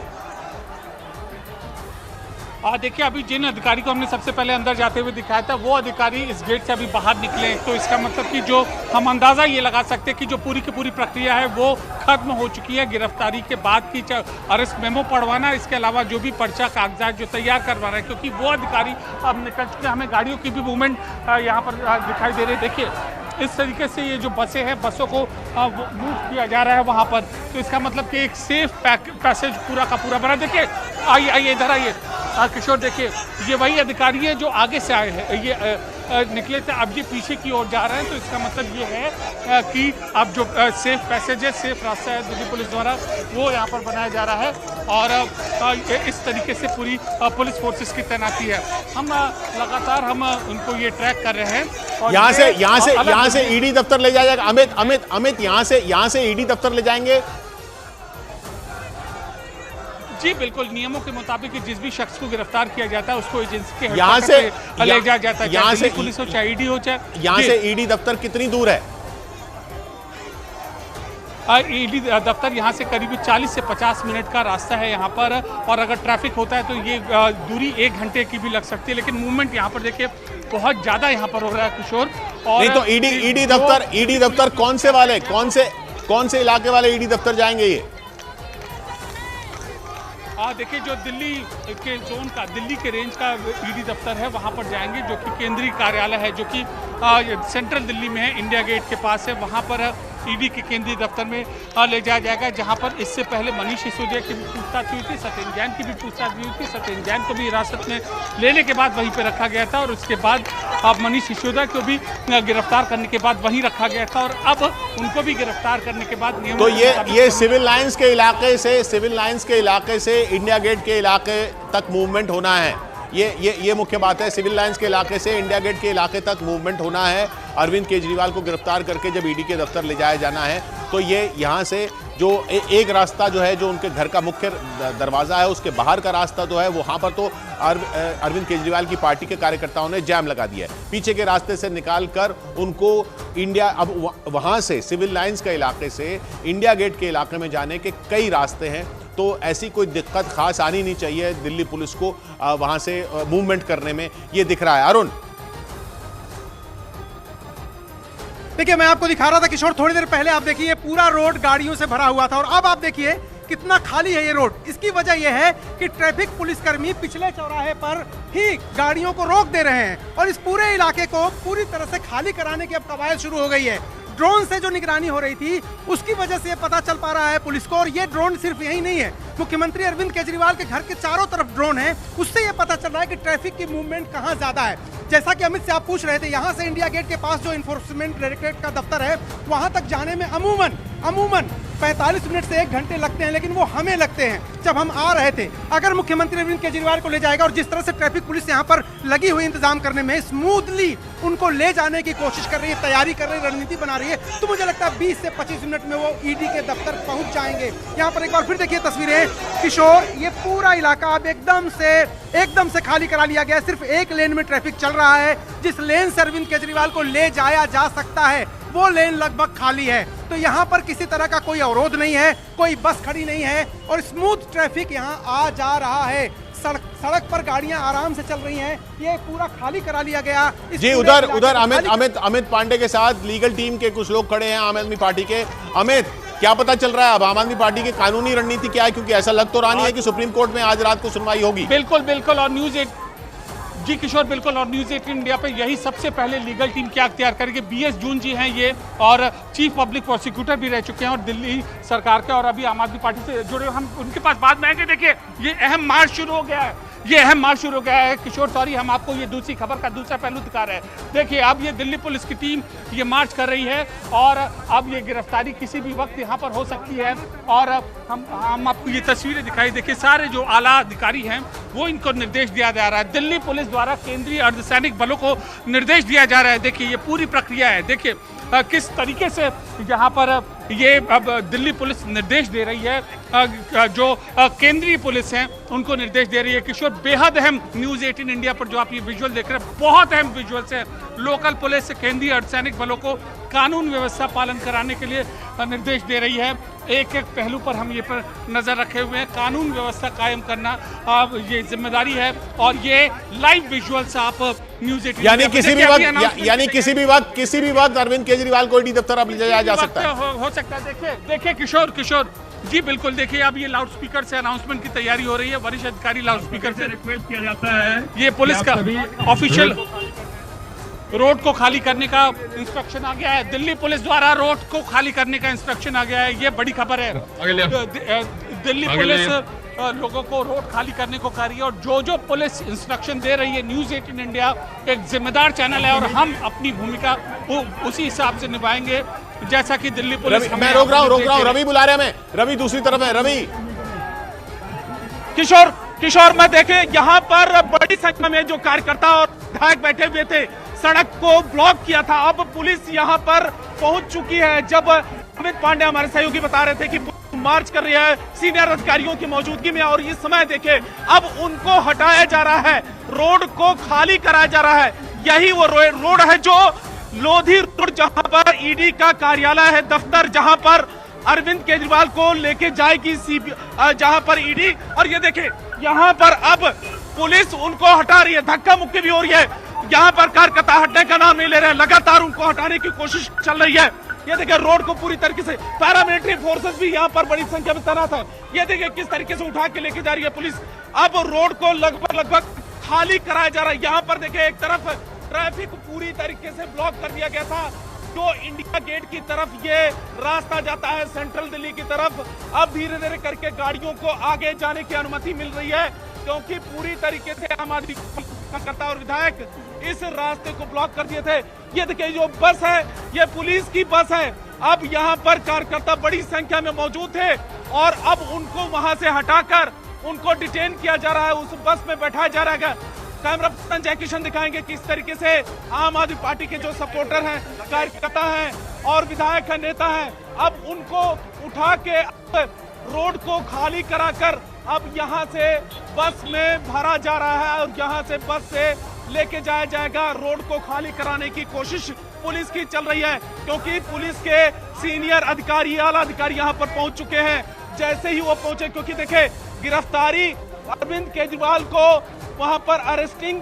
देखिए अभी जिन अधिकारी को हमने सबसे पहले अंदर जाते हुए दिखाया था वो अधिकारी इस गेट से अभी बाहर निकले, तो इसका मतलब कि जो हम अंदाज़ा ये लगा सकते हैं कि जो पूरी की पूरी प्रक्रिया है वो खत्म हो चुकी है। गिरफ्तारी के बाद की अरेस्ट मेमो पढ़वाना, इसके अलावा जो भी पर्चा कागजात जो तैयार करवाना है, क्योंकि वो अधिकारी अब निकल चुके हैं। हमें गाड़ियों की भी मूवमेंट यहाँ पर दिखाई दे रही है। देखिए इस तरीके से ये जो बसें हैं, बसों को मूव किया जा रहा है वहाँ पर, तो इसका मतलब कि एक सेफ पैसेज पूरा का पूरा बना। देखिए आइए इधर आइए किशोर, देखिए ये वही अधिकारी है जो आगे से आए हैं, ये निकले थे, अब ये पीछे की ओर जा रहे हैं। तो इसका मतलब ये है कि अब जो सेफ पैसेज है, सेफ रास्ता है दिल्ली पुलिस द्वारा, वो यहाँ पर बनाया जा रहा है और इस तरीके से पूरी पुलिस फोर्सेस की तैनाती है। हम लगातार हम उनको ये ट्रैक कर रहे हैं और यहाँ से ईडी दफ्तर ले जाएगा। अमित यहाँ से ईडी दफ्तर ले जाएंगे? जी बिल्कुल, नियमों के मुताबिक जिस भी शख्स को गिरफ्तार किया जाता है उसको एजेंसी के यहाँ से ले जाया जाता है, यहाँ से पुलिस हो चाहे ईडी हो चाहे। यहाँ से ईडी दफ्तर कितनी दूर है? ईडी दफ्तर यहाँ से करीब 40 से 50 मिनट का रास्ता है यहाँ पर, और अगर ट्रैफिक होता है तो ये दूरी 1 घंटे की भी लग सकती है। लेकिन मूवमेंट यहाँ पर देखिए बहुत ज़्यादा यहाँ पर हो रहा है किशोर। और नहीं तो ईडी दफ्तर कौन से इलाके वाले ईडी दफ्तर जाएंगे ये? देखिए जो दिल्ली के जोन का, दिल्ली के रेंज का ईडी दफ्तर है वहाँ पर जाएंगे, जो कि केंद्रीय कार्यालय है, जो कि सेंट्रल दिल्ली में है, इंडिया गेट के पास है। वहाँ पर ईडी के केंद्रीय दफ्तर में ले जाया जाएगा, जहां पर इससे पहले मनीष सिसोदिया की भी पूछताछ हुई थी, सत्येंद्र जैन की भी पूछताछ हुई थी। सत्येंद्र जैन को भी हिरासत में लेने के बाद वहीं पर रखा गया था और उसके बाद अब मनीष सिसोदिया को भी गिरफ्तार करने के बाद वहीं रखा गया था और अब उनको भी गिरफ्तार करने के बाद तो ये सिविल लाइंस के इलाके से इंडिया गेट के इलाके तक मूवमेंट होना है। ये मुख्य बात है। सिविल लाइंस के इलाके से इंडिया गेट के इलाके तक मूवमेंट होना है। अरविंद केजरीवाल को गिरफ्तार करके जब ईडी के दफ्तर ले जाया जाना है तो ये यहाँ से जो एक रास्ता जो है, जो उनके घर का मुख्य दरवाजा है, उसके बाहर का रास्ता जो है वहाँ पर तो अरविंद केजरीवाल की पार्टी के कार्यकर्ताओं ने जैम लगा दिया है। पीछे के रास्ते से निकाल कर उनको अब वहाँ से सिविल लाइंस के इलाके से इंडिया गेट के इलाके में जाने के कई रास्ते हैं, तो ऐसी कोई दिक्कत खास आनी नहीं चाहिए दिल्ली पुलिस को वहां से मूवमेंट करने में, ये दिख रहा है। अरुण, देखिए मैं आपको दिखा रहा था किशोर, थोड़ी देर पहले आप देखिए पूरा रोड गाड़ियों से भरा हुआ था और अब आप देखिए कितना खाली है ये रोड। इसकी वजह यह है कि ट्रैफिक पुलिसकर्मी पिछले चौराहे पर ही गाड़ियों को रोक दे रहे हैं और इस पूरे इलाके को पूरी तरह से खाली कराने की अब कवायद शुरू हो गई है। ड्रोन से जो निगरानी हो रही थी उसकी वजह से ये पता चल पा रहा है पुलिस को, और ये ड्रोन सिर्फ यही नहीं है, मुख्यमंत्री अरविंद केजरीवाल के घर के चारों तरफ ड्रोन है, उससे ये पता चल रहा है कि ट्रैफिक की मूवमेंट कहाँ ज्यादा है। जैसा कि अमित से आप पूछ रहे थे, यहाँ से इंडिया गेट के पास जो इन्फोर्समेंट डायरेक्टरेट का दफ्तर है वहां तक जाने में अमूमन 45 मिनट से 1 घंटे लगते हैं, लेकिन वो हमें लगते हैं जब हम आ रहे थे। अगर मुख्यमंत्री अरविंद केजरीवाल को ले जाएगा और जिस तरह से ट्रैफिक पुलिस यहाँ पर लगी हुई इंतजाम करने में, स्मूथली उनको ले जाने की कोशिश कर रही है, तैयारी कर रही है, रणनीति बना रही है, तो मुझे लगता है 20 से 25 मिनट में वो ईडी के दफ्तर पहुंच जाएंगे। यहाँ पर एक बार फिर देखिए तस्वीरें किशोर, ये पूरा इलाका अब एकदम से खाली करा लिया गया है। सिर्फ एक लेन में ट्रैफिक चल रहा है, जिस लेन से अरविंद केजरीवाल को ले जाया जा सकता है वो लेन लगभग खाली है। तो यहाँ पर किसी तरह का कोई अवरोध नहीं है, कोई बस खड़ी नहीं है और स्मूथ ट्रैफिक यहाँ आ जा रहा है। सड़क पर गाड़ियां आराम से चल रही हैं, ये पूरा खाली करा लिया गया। जी उधर अमित पांडे के साथ लीगल टीम के कुछ लोग खड़े हैं आम आदमी पार्टी के। अमित, क्या पता चल रहा है अब आम आदमी पार्टी की कानूनी रणनीति क्या है, क्योंकि ऐसा लग तो रहा नहीं है कि सुप्रीम कोर्ट में आज रात को सुनवाई होगी। बिल्कुल और जी किशोर, बिल्कुल, और न्यूज़ 18 इंडिया पे यही सबसे पहले लीगल टीम क्या अख्तियार करेगी। BS जून जी हैं ये, और चीफ पब्लिक प्रोसिक्यूटर भी रह चुके हैं और दिल्ली सरकार के, और अभी आम आदमी पार्टी से जुड़े, हम उनके पास बाद में आएंगे। देखिए ये अहम मार्च शुरू हो गया है, किशोर, सॉरी, हम आपको ये दूसरी खबर का दूसरा पहलू दिखा रहे हैं। देखिए अब ये दिल्ली पुलिस की टीम ये मार्च कर रही है और अब ये गिरफ्तारी किसी भी वक्त यहाँ पर हो सकती है। और हम आपको ये तस्वीरें दिखाई, देखिए सारे जो आला अधिकारी हैं वो इनको निर्देश दिया जा रहा है, दिल्ली पुलिस द्वारा केंद्रीय अर्धसैनिक बलों को निर्देश दिया जा रहा है। देखिए ये पूरी प्रक्रिया है, देखिए किस तरीके से यहाँ पर ये अब दिल्ली पुलिस निर्देश दे रही है, जो केंद्रीय पुलिस हैं उनको निर्देश दे रही है। किशोर, बेहद अहम न्यूज़ 18 इंडिया पर जो आप ये विजुअल देख रहे हैं, बहुत अहम विजुअल्स है। लोकल पुलिस केंद्रीय अर्धसैनिक बलों को कानून व्यवस्था पालन कराने के लिए निर्देश दे रही है। एक एक पहलू पर हम ये पर नजर रखे हुए हैं, कानून व्यवस्था कायम करना अब ये जिम्मेदारी है। और ये लाइव विजुअल्स आप न्यूज़ 18 यानी किसी भी वक्त अरविंद केजरीवाल को ईडी दफ्तर अब ले जाया जा सकता है, हो सकता है। देखिए किशोर जी, बिल्कुल, देखिए अब ये लाउड स्पीकर से अनाउंसमेंट की तैयारी हो रही है, वरिष्ठ अधिकारी लाउड स्पीकर से रिक्वेस्ट किया जाता है, ये पुलिस का ऑफिशियल रोड को खाली करने का इंस्ट्रक्शन आ गया है, दिल्ली पुलिस द्वारा रोड को खाली करने का इंस्ट्रक्शन आ गया है। ये बड़ी खबर है, दिल्ली पुलिस लोगों को रोड खाली करने को कह रही है और जो पुलिस इंस्ट्रक्शन दे रही है। न्यूज़ 18 इंडिया एक जिम्मेदार चैनल है और हम अपनी भूमिका उसी हिसाब से निभाएंगे जैसा कि दिल्ली पुलिस। मैं रोक रहा हूँ, रवि बुला रहे हैं, रवि दूसरी तरफ है। रवि, किशोर मैं देखे यहाँ पर बड़ी संख्या में जो कार्यकर्ता और विधायक बैठे हुए थे, सड़क को ब्लॉक किया था, अब पुलिस यहाँ पर पहुंच चुकी है। जब अमित पांडे हमारे सहयोगी बता रहे थे कि मार्च कर रही है सीनियर अधिकारियों की मौजूदगी में, और इस समय देखे अब उनको हटाया जा रहा है, रोड को खाली कराया जा रहा है। यही वो रोड है जो लोधी रोड, जहां पर ईडी का कार्यालय है, दफ्तर, जहां पर अरविंद केजरीवाल को लेके जाएगी जहां पर ईडी। और ये देखे यहाँ पर अब पुलिस उनको हटा रही है, धक्का मुक्की भी हो रही है, यहाँ पर कार्यकर्ता हटने का नाम नहीं ले रहे हैं, लगातार उनको हटाने की कोशिश चल रही है। ये देखिए रोड को पूरी तरीके से पैरामिलिट्री फोर्सेस भी यहाँ पर बड़ी संख्या में तैनात है। ये देखिए किस तरीके से उठा के लेके जा रही है पुलिस। अब रोड को लगभग खाली कराया जा रहा है। यहाँ पर देखिए एक तरफ ट्रैफिक पूरी तरीके से ब्लॉक कर दिया गया था, जो इंडिया गेट की तरफ ये रास्ता जाता है सेंट्रल दिल्ली की तरफ, अब धीरे धीरे करके गाड़ियों को आगे जाने की अनुमति मिल रही है, क्योंकि पूरी तरीके से आम आदमी कार्यकर्ता और विधायक इस रास्ते को ब्लॉक कर दिए थे। ये देखिए जो बस है, ये पुलिस की बस है। अब यहाँ पर कार्यकर्ता बड़ी संख्या में मौजूद थे और अब उनको वहां से हटाकर उनको डिटेन किया जा रहा है, उस बस में बैठाया जा रहा है। कैमरा पर्सन जय किशन दिखाएंगे किस तरीके से आम आदमी पार्टी के जो सपोर्टर हैं, कार्यकर्ता हैं और विधायक हैं, नेता हैं, अब उनको उठा के रोड को खाली कराकर अब यहाँ से बस में भरा जा रहा है और यहाँ से बस से लेके जाया जाएगा। रोड को खाली कराने की कोशिश पुलिस की चल रही है, क्योंकि पुलिस के सीनियर अधिकारी, आला अधिकारी यहाँ पर पहुंच चुके हैं। जैसे ही वो पहुंचे, क्योंकि देखे गिरफ्तारी अरविंद केजरीवाल को वहां पर अरेस्टिंग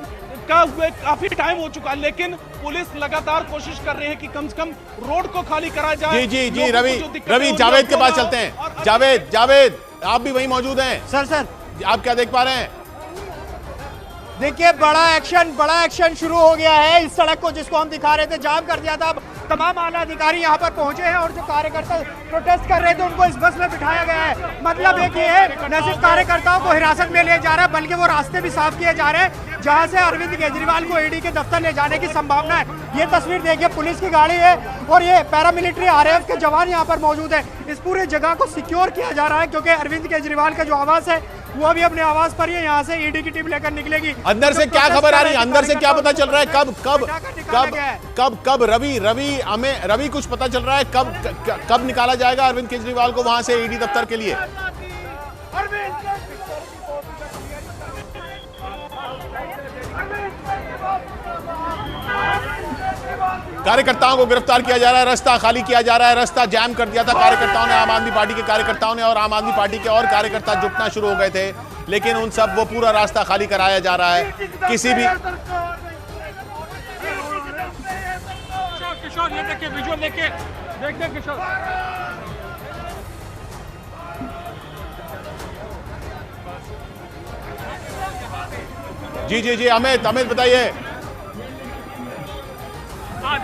का हुए काफी टाइम हो चुका, लेकिन पुलिस लगातार कोशिश कर रही है कि कम से कम रोड को खाली कराया जाए। जी रवि जावेद के पास चलते हैं। जावेद आप भी वहीं मौजूद हैं। सर आप क्या देख पा रहे हैं? देखिए बड़ा एक्शन शुरू हो गया है। इस सड़क को जिसको हम दिखा रहे थे जाम कर दिया था, अब तमाम आला अधिकारी यहाँ पर पहुंचे हैं और जो कार्यकर्ता प्रोटेस्ट कर रहे थे उनको इस बस में बिठाया गया है। मतलब एक ये है, न सिर्फ कार्यकर्ताओं को हिरासत में ले जा रहा है बल्कि वो रास्ते भी साफ किए जा रहे हैं जहां से अरविंद केजरीवाल को ईडी के दफ्तर ले जाने की संभावना है। ये तस्वीर देखिए, पुलिस की गाड़ी है और ये पैरामिलिट्री आरएएफ के जवान यहाँ पर मौजूद है। इस पूरे जगह को सिक्योर किया जा रहा है क्योंकि अरविंद केजरीवाल का जो आवास है वो अभी अपने आवास पर ही है। यहाँ से ईडी की टीम लेकर निकलेगी। अंदर से क्या खबर आ रही है? अंदर से क्या पता चल रहा है? कब रवि कुछ पता चल रहा है? कब निकाला जाएगा अरविंद केजरीवाल को वहां से ईडी दफ्तर के लिए? कार्यकर्ताओं को गिरफ्तार किया जा रहा है, रास्ता खाली किया जा रहा है, रास्ता जाम कर दिया था कार्यकर्ताओं ने, आम आदमी पार्टी के कार्यकर्ताओं ने, और आम आदमी पार्टी के और कार्यकर्ता जुटना शुरू हो गए थे, लेकिन उन सब वो पूरा रास्ता खाली कराया जा रहा है। किसी भी किशोर ये देखिए, विजुअल देखिए किशोर। जी अमित बताइए।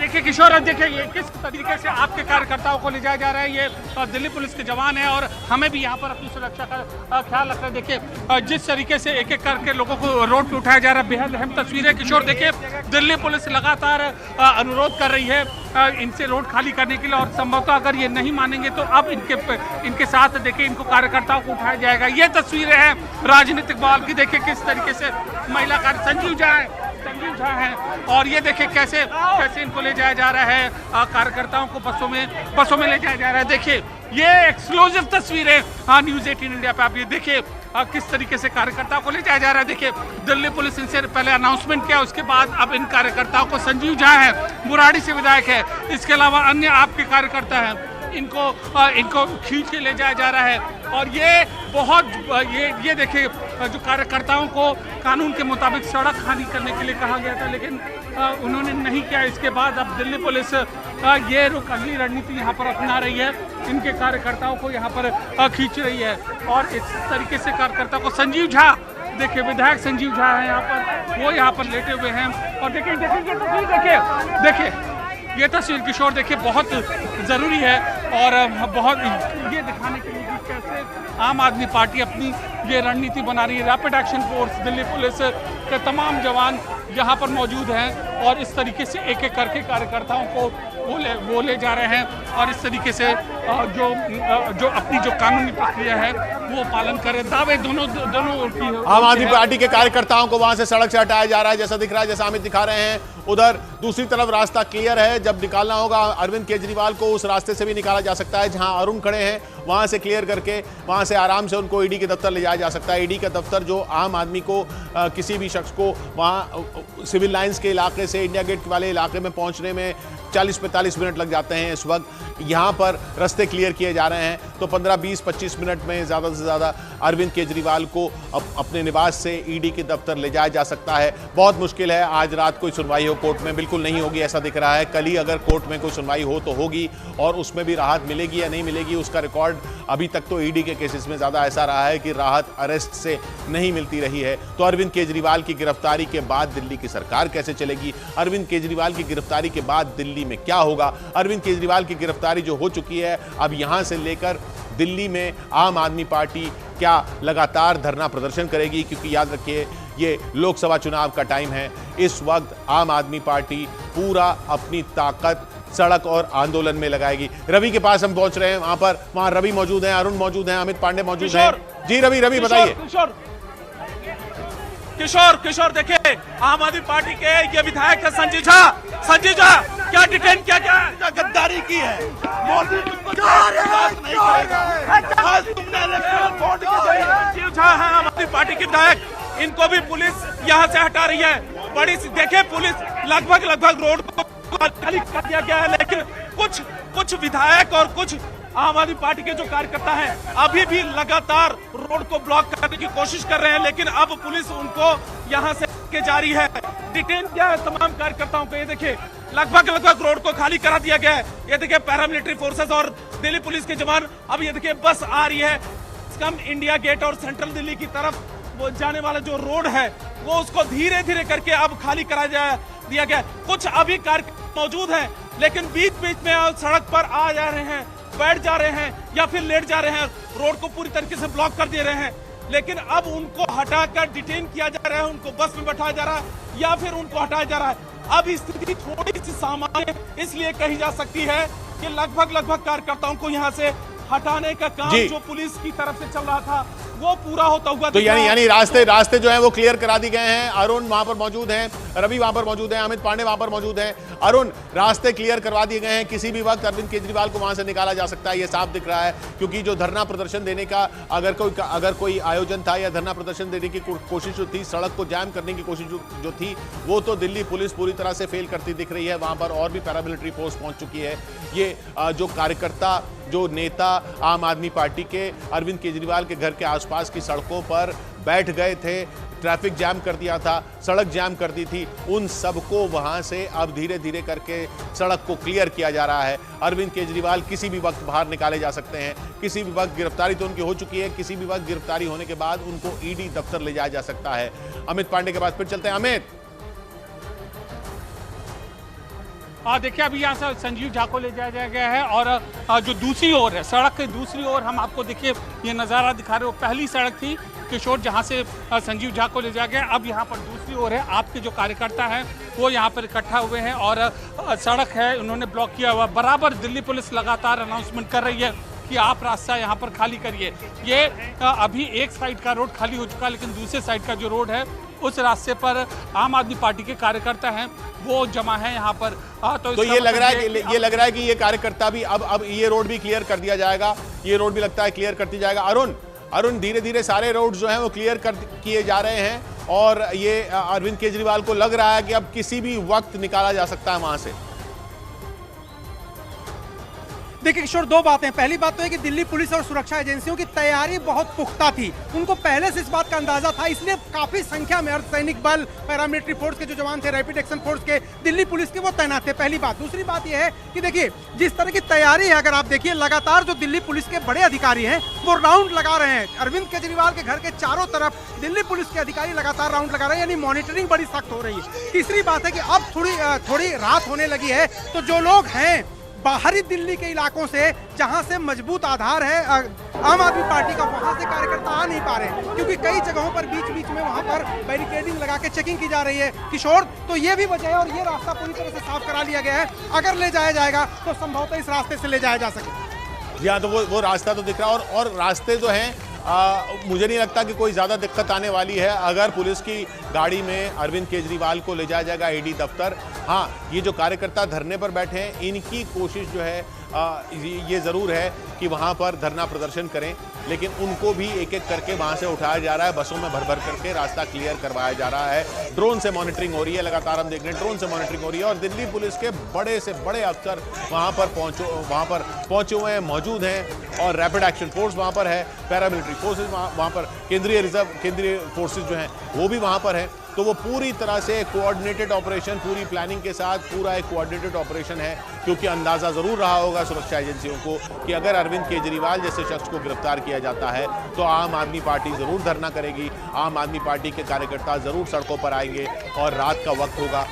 देखिए किशोर, देखिए ये किस तरीके से आपके कार्यकर्ताओं को ले जाया जा रहा है। ये दिल्ली पुलिस के जवान है और हमें भी यहाँ पर अपनी सुरक्षा का ख्याल रखना है। देखिए जिस तरीके से एक एक करके लोगों को रोड पे उठाया जा रहा है, बेहद अहम तस्वीर है किशोर। देखिए दिल्ली पुलिस लगातार अनुरोध कर रही है इनसे रोड खाली करने के लिए और संभवतः अगर ये नहीं मानेंगे तो अब इनके साथ देखिए इनको कार्यकर्ताओं को उठाया जाएगा। ये तस्वीरें हैं राजनीतिक बवाल की। देखिए किस तरीके से महिला संजीव झा है और ये देखिए कैसे इनको ले जाया जा रहा है, कार्यकर्ताओं को बसों में ले जाया जा रहा है। देखिए ये एक्सक्लूसिव तस्वीरें न्यूज़ 18 इंडिया पे आप ये देखिए किस तरीके से कार्यकर्ताओं को ले जाया जा रहा है। देखिए दिल्ली पुलिस इनसे पहले अनाउंसमेंट किया, उसके बाद अब इन कार्यकर्ताओं को, संजीव झा है बुराड़ी से विधायक है, इसके अलावा अन्य आपके कार्यकर्ता हैं, इनको खींच के ले जाया जा रहा है। और ये बहुत ये देखिए जो कार्यकर्ताओं को कानून के मुताबिक सड़क खाली करने के लिए कहा गया था, लेकिन उन्होंने नहीं किया। इसके बाद अब दिल्ली पुलिस ये अगली रणनीति यहाँ पर अपना रही है, इनके कार्यकर्ताओं को यहाँ पर खींच रही है। और इस तरीके से कार्यकर्ता को, संजीव झा देखिए, विधायक संजीव झा है यहाँ पर, वो यहाँ पर लेटे हुए हैं। और देखिए ये तस्वीर किशोर देखिए बहुत ज़रूरी है और बहुत ये दिखाने के लिए कि कैसे आम आदमी पार्टी अपनी ये रणनीति बना रही है। Rapid action force, Delhi police के तमाम जवान यहाँ पर मौजूद हैं और इस तरीके से एक एक करके कार्यकर्ताओं को वो ले जा रहे हैं और इस तरीके से जो अपनी जो कानूनी प्रक्रिया है वो पालन करें। दावे दोनों आम आदमी पार्टी के कार्यकर्ताओं को वहां से सड़क से हटाया जा रहा है, जैसा दिख रहा है, जैसा अमित दिखा रहे हैं। उधर दूसरी तरफ रास्ता क्लियर है, जब निकालना होगा अरविंद केजरीवाल को उस रास्ते से भी निकाला जा सकता है जहां अरुण खड़े हैं, वहां से क्लियर करके वहां से आराम से उनको ईडी के दफ्तर ले जाया जा सकता है। ईडी का दफ्तर जो आम आदमी को किसी भी शख्स को वहां सिविल लाइंस के इलाके से इंडिया गेट वाले इलाके में पहुंचने में 40-45 मिनट लग जाते हैं। इस वक्त यहाँ पर रास्ते क्लियर किए जा रहे हैं, तो 15-20-25 मिनट में ज़्यादा से ज़्यादा अरविंद केजरीवाल को अपने निवास से ईडी के दफ्तर ले जाया जा सकता है। बहुत मुश्किल है आज रात कोई सुनवाई हो कोर्ट में, बिल्कुल बिल्कुल नहीं होगी ऐसा दिख रहा है। कल ही अगर कोर्ट में कोई सुनवाई हो तो होगी और उसमें भी राहत मिलेगी या नहीं मिलेगी उसका रिकॉर्ड अभी तक तो ईडी के केसेस में ज्यादा ऐसा रहा है कि राहत अरेस्ट से नहीं मिलती रही है। तो अरविंद केजरीवाल की गिरफ्तारी के बाद दिल्ली की सरकार कैसे चलेगी, अरविंद केजरीवाल की गिरफ्तारी के बाद दिल्ली में क्या होगा, अरविंद केजरीवाल की गिरफ्तारी जो हो चुकी है अब यहां से लेकर दिल्ली में आम आदमी पार्टी क्या लगातार धरना प्रदर्शन करेगी, क्योंकि याद रखिए ये लोकसभा चुनाव का टाइम है। इस वक्त आम आदमी पार्टी पूरा अपनी ताकत सड़क और आंदोलन में लगाएगी। रवि के पास हम पहुंच रहे हैं, वहां रवि मौजूद हैं, अरुण मौजूद हैं, अमित पांडे मौजूद हैं। जी रवि बताइए। किशोर देखिए आम आदमी पार्टी के ये विधायक है संजीव झा क्या डिटेन क्या गद्दारी की है, संजीव झा है आम आदमी पार्टी के विधायक, इनको भी पुलिस यहाँ से हटा रही है। बड़ी देखिए पुलिस लगभग रोड को खाली कर दिया गया है, लेकिन कुछ विधायक और कुछ आम आदमी पार्टी के जो कार्यकर्ता हैं अभी भी लगातार रोड को ब्लॉक करने की कोशिश कर रहे हैं, लेकिन अब पुलिस उनको यहां से के जा रही है। डिटेन किया है तमाम कार्यकर्ताओं को। ये देखिए लगभग रोड को खाली करा दिया गया है। ये देखिए पैरामिलिट्री फोर्सेस और दिल्ली पुलिस के जवान, अब ये देखिए बस आ रही है। इंडिया गेट और सेंट्रल दिल्ली की तरफ वो जाने वाला जो रोड है वो उसको धीरे धीरे करके अब खाली करा दिया गया। कुछ अभी कार्यकर्ता मौजूद हैं, लेकिन बीच में सड़क पर आ जा रहे हैं, बैठ जा रहे हैं या फिर लेट जा रहे हैं, रोड को पूरी तरीके से ब्लॉक कर दे रहे हैं। लेकिन अब उनको हटाकर डिटेन किया जा रहा है, उनको बस में बैठाया जा रहा है या फिर उनको हटाया जा रहा है। अब स्थिति थोड़ी सी सामान्य इसलिए कही जा सकती है कि लगभग कार्यकर्ताओं को यहाँ से हटाने का काम जो पुलिस की तरफ से चल रहा था वो पूरा होता हुआ, तो यानी रास्ते जो हैं वो क्लियर करा दिए गए हैं। अरुण वहां पर मौजूद हैं, रवि वहां पर मौजूद हैं, अमित पांडे वहां पर मौजूद हैं। अरुण, रास्ते क्लियर करवा दिए गए हैं, किसी भी वक्त अरविंद केजरीवाल को वहां से निकाला जा सकता है, ये साफ दिख रहा है। क्योंकि जो धरना प्रदर्शन देने का अगर कोई आयोजन था या धरना प्रदर्शन देने की कोशिश जो थी, सड़क को जाम करने की कोशिश जो थी, वो तो दिल्ली पुलिस पूरी तरह से फेल करती दिख रही है। वहां पर और भी पैरामिलिट्री फोर्स पहुंच चुकी है। ये जो कार्यकर्ता, जो नेता आम आदमी पार्टी के अरविंद केजरीवाल के घर के आसपास की सड़कों पर बैठ गए थे, ट्रैफिक जैम कर दिया था, सड़क जैम कर दी थी, उन सबको वहां से अब धीरे धीरे करके सड़क को क्लियर किया जा रहा है। अरविंद केजरीवाल किसी भी वक्त बाहर निकाले जा सकते हैं, किसी भी वक्त गिरफ्तारी तो उनकी हो चुकी है, किसी भी वक्त गिरफ्तारी होने के बाद उनको ईडी दफ्तर ले जाया जा सकता है। अमित पांडे के पास फिर चलते हैं। अमित, देखिए अभी यहाँ से संजीव झा को ले जाया गया है और जो दूसरी ओर है, सड़क के दूसरी ओर हम आपको देखिए ये नज़ारा दिखा रहे हो। पहली सड़क थी किशोर जहाँ से संजीव झा को ले जाया गया, अब यहाँ पर दूसरी ओर है। आपके जो कार्यकर्ता हैं वो यहाँ पर इकट्ठा हुए हैं और सड़क है उन्होंने ब्लॉक किया हुआ। बराबर दिल्ली पुलिस लगातार अनाउंसमेंट कर रही है कि आप रास्ता यहाँ पर खाली करिए। ये अभी एक साइड का रोड खाली हो चुका है, लेकिन दूसरे साइड का जो रोड है उस रास्ते पर आम आदमी पार्टी के कार्यकर्ता हैं वो जमा है यहाँ पर। तो ये लग रहा है कि ये कार्यकर्ता भी अब ये रोड भी क्लियर कर दिया जाएगा, ये रोड भी लगता है क्लियर करती जाएगा। अरुण, धीरे धीरे सारे रोड जो हैं वो क्लियर किए जा रहे हैं और ये अरविंद केजरीवाल को लग रहा है कि अब किसी भी वक्त निकाला जा सकता है वहां से। देखिए किशोर, दो बातें। पहली बात तो है कि दिल्ली पुलिस और सुरक्षा एजेंसियों की तैयारी बहुत पुख्ता थी, उनको पहले से इस बात का अंदाजा था, इसलिए काफी संख्या में अर्धसैनिक बल, पैरामिलिट्री फोर्स के जो जवान थे, रैपिड एक्शन फोर्स के, दिल्ली पुलिस के, वो तैनात थे। पहली बात। दूसरी बात यह है कि देखिए जिस तरह की तैयारी है, अगर आप देखिए लगातार जो दिल्ली पुलिस के बड़े अधिकारी हैं वो राउंड लगा रहे हैं। अरविंद केजरीवाल के घर के चारों तरफ दिल्ली पुलिस के अधिकारी लगातार राउंड लगा रहे हैं, यानी मॉनिटरिंग बड़ी सख्त हो रही है। तीसरी बात है कि अब थोड़ी रात होने लगी है, तो जो लोग हैं बाहरी दिल्ली के इलाकों से, जहां से मजबूत आधार है आम आदमी पार्टी का, वहां से कार्यकर्ता आ नहीं पा रहे, क्योंकि कई जगहों पर बीच में वहां पर बैरिकेडिंग लगा के चेकिंग की जा रही है। किशोर, तो ये भी वजह है और ये रास्ता पूरी तरह से साफ करा लिया गया है। अगर ले जाया जाएगा तो संभवतः इस रास्ते से ले जाया जा सके। जी हाँ, तो वो रास्ता तो दिख रहा है और रास्ते जो हैं मुझे नहीं लगता कि कोई ज़्यादा दिक्कत आने वाली है अगर पुलिस की गाड़ी में अरविंद केजरीवाल को ले जाया जाएगा ईडी दफ्तर। हाँ, ये जो कार्यकर्ता धरने पर बैठे हैं, इनकी कोशिश जो है ये ज़रूर है कि वहाँ पर धरना प्रदर्शन करें, लेकिन उनको भी एक एक करके वहाँ से उठाया जा रहा है, बसों में भर भर करके रास्ता क्लियर करवाया जा रहा है। ड्रोन से मॉनिटरिंग हो रही है, लगातार हम देख रहे हैं ड्रोन से मॉनिटरिंग हो रही है और दिल्ली पुलिस के बड़े से बड़े अफसर वहाँ पर पहुँचे हुए हैं, मौजूद हैं और रैपिड एक्शन फोर्स वहाँ पर है, पैरामिलिट्री फोर्सेज वहाँ पर, केंद्रीय फोर्सेज जो हैं वो भी वहाँ पर है। तो वो पूरी तरह से कोऑर्डिनेटेड ऑपरेशन, पूरी प्लानिंग के साथ पूरा एक कोऑर्डिनेटेड ऑपरेशन है, क्योंकि अंदाजा जरूर रहा होगा सुरक्षा एजेंसियों को कि अगर अरविंद केजरीवाल जैसे शख्स को गिरफ्तार किया जाता है तो आम आदमी पार्टी जरूर धरना करेगी, आम आदमी पार्टी के कार्यकर्ता जरूर सड़कों पर आएंगे और रात का वक्त होगा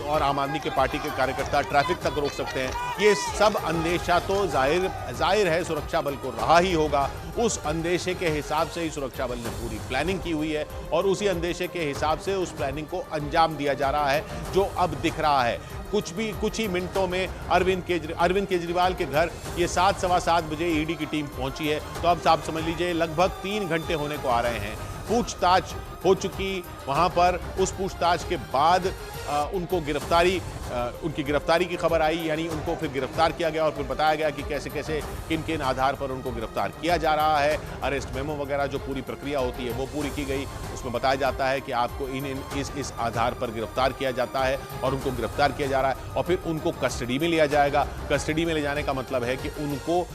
और आम आदमी के पार्टी के कार्यकर्ता ट्रैफिक तक रोक सकते हैं। ये सब अंदेशा तो जाहिर है सुरक्षा बल को रहा ही होगा। उस अंदेशे के हिसाब से ही सुरक्षा बल ने पूरी प्लानिंग की हुई है और उसी अंदेशे के हिसाब से उस प्लानिंग को अंजाम दिया जा रहा है, जो अब दिख रहा है। कुछ ही मिनटों में अरविंद केजरीवाल के घर ये 7, सवा 7 बजे ईडी की टीम पहुंची है। तो अब आप समझ लीजिए लगभग 3 घंटे होने को आ रहे हैं। पूछताछ हो चुकी वहां पर, उस पूछताछ के बाद उनकी गिरफ्तारी की खबर आई, यानी उनको फिर गिरफ्तार किया गया और फिर बताया गया कि कैसे कैसे किन किन आधार पर उनको गिरफ्तार किया जा रहा है। अरेस्ट मेमो वगैरह जो पूरी प्रक्रिया होती है वो पूरी की गई। उसमें बताया जाता है कि आपको इस आधार पर गिरफ्तार किया जाता है और उनको गिरफ्तार किया जा रहा है और फिर उनको कस्टडी में लिया जाएगा। कस्टडी में ले जाने का मतलब है कि उनको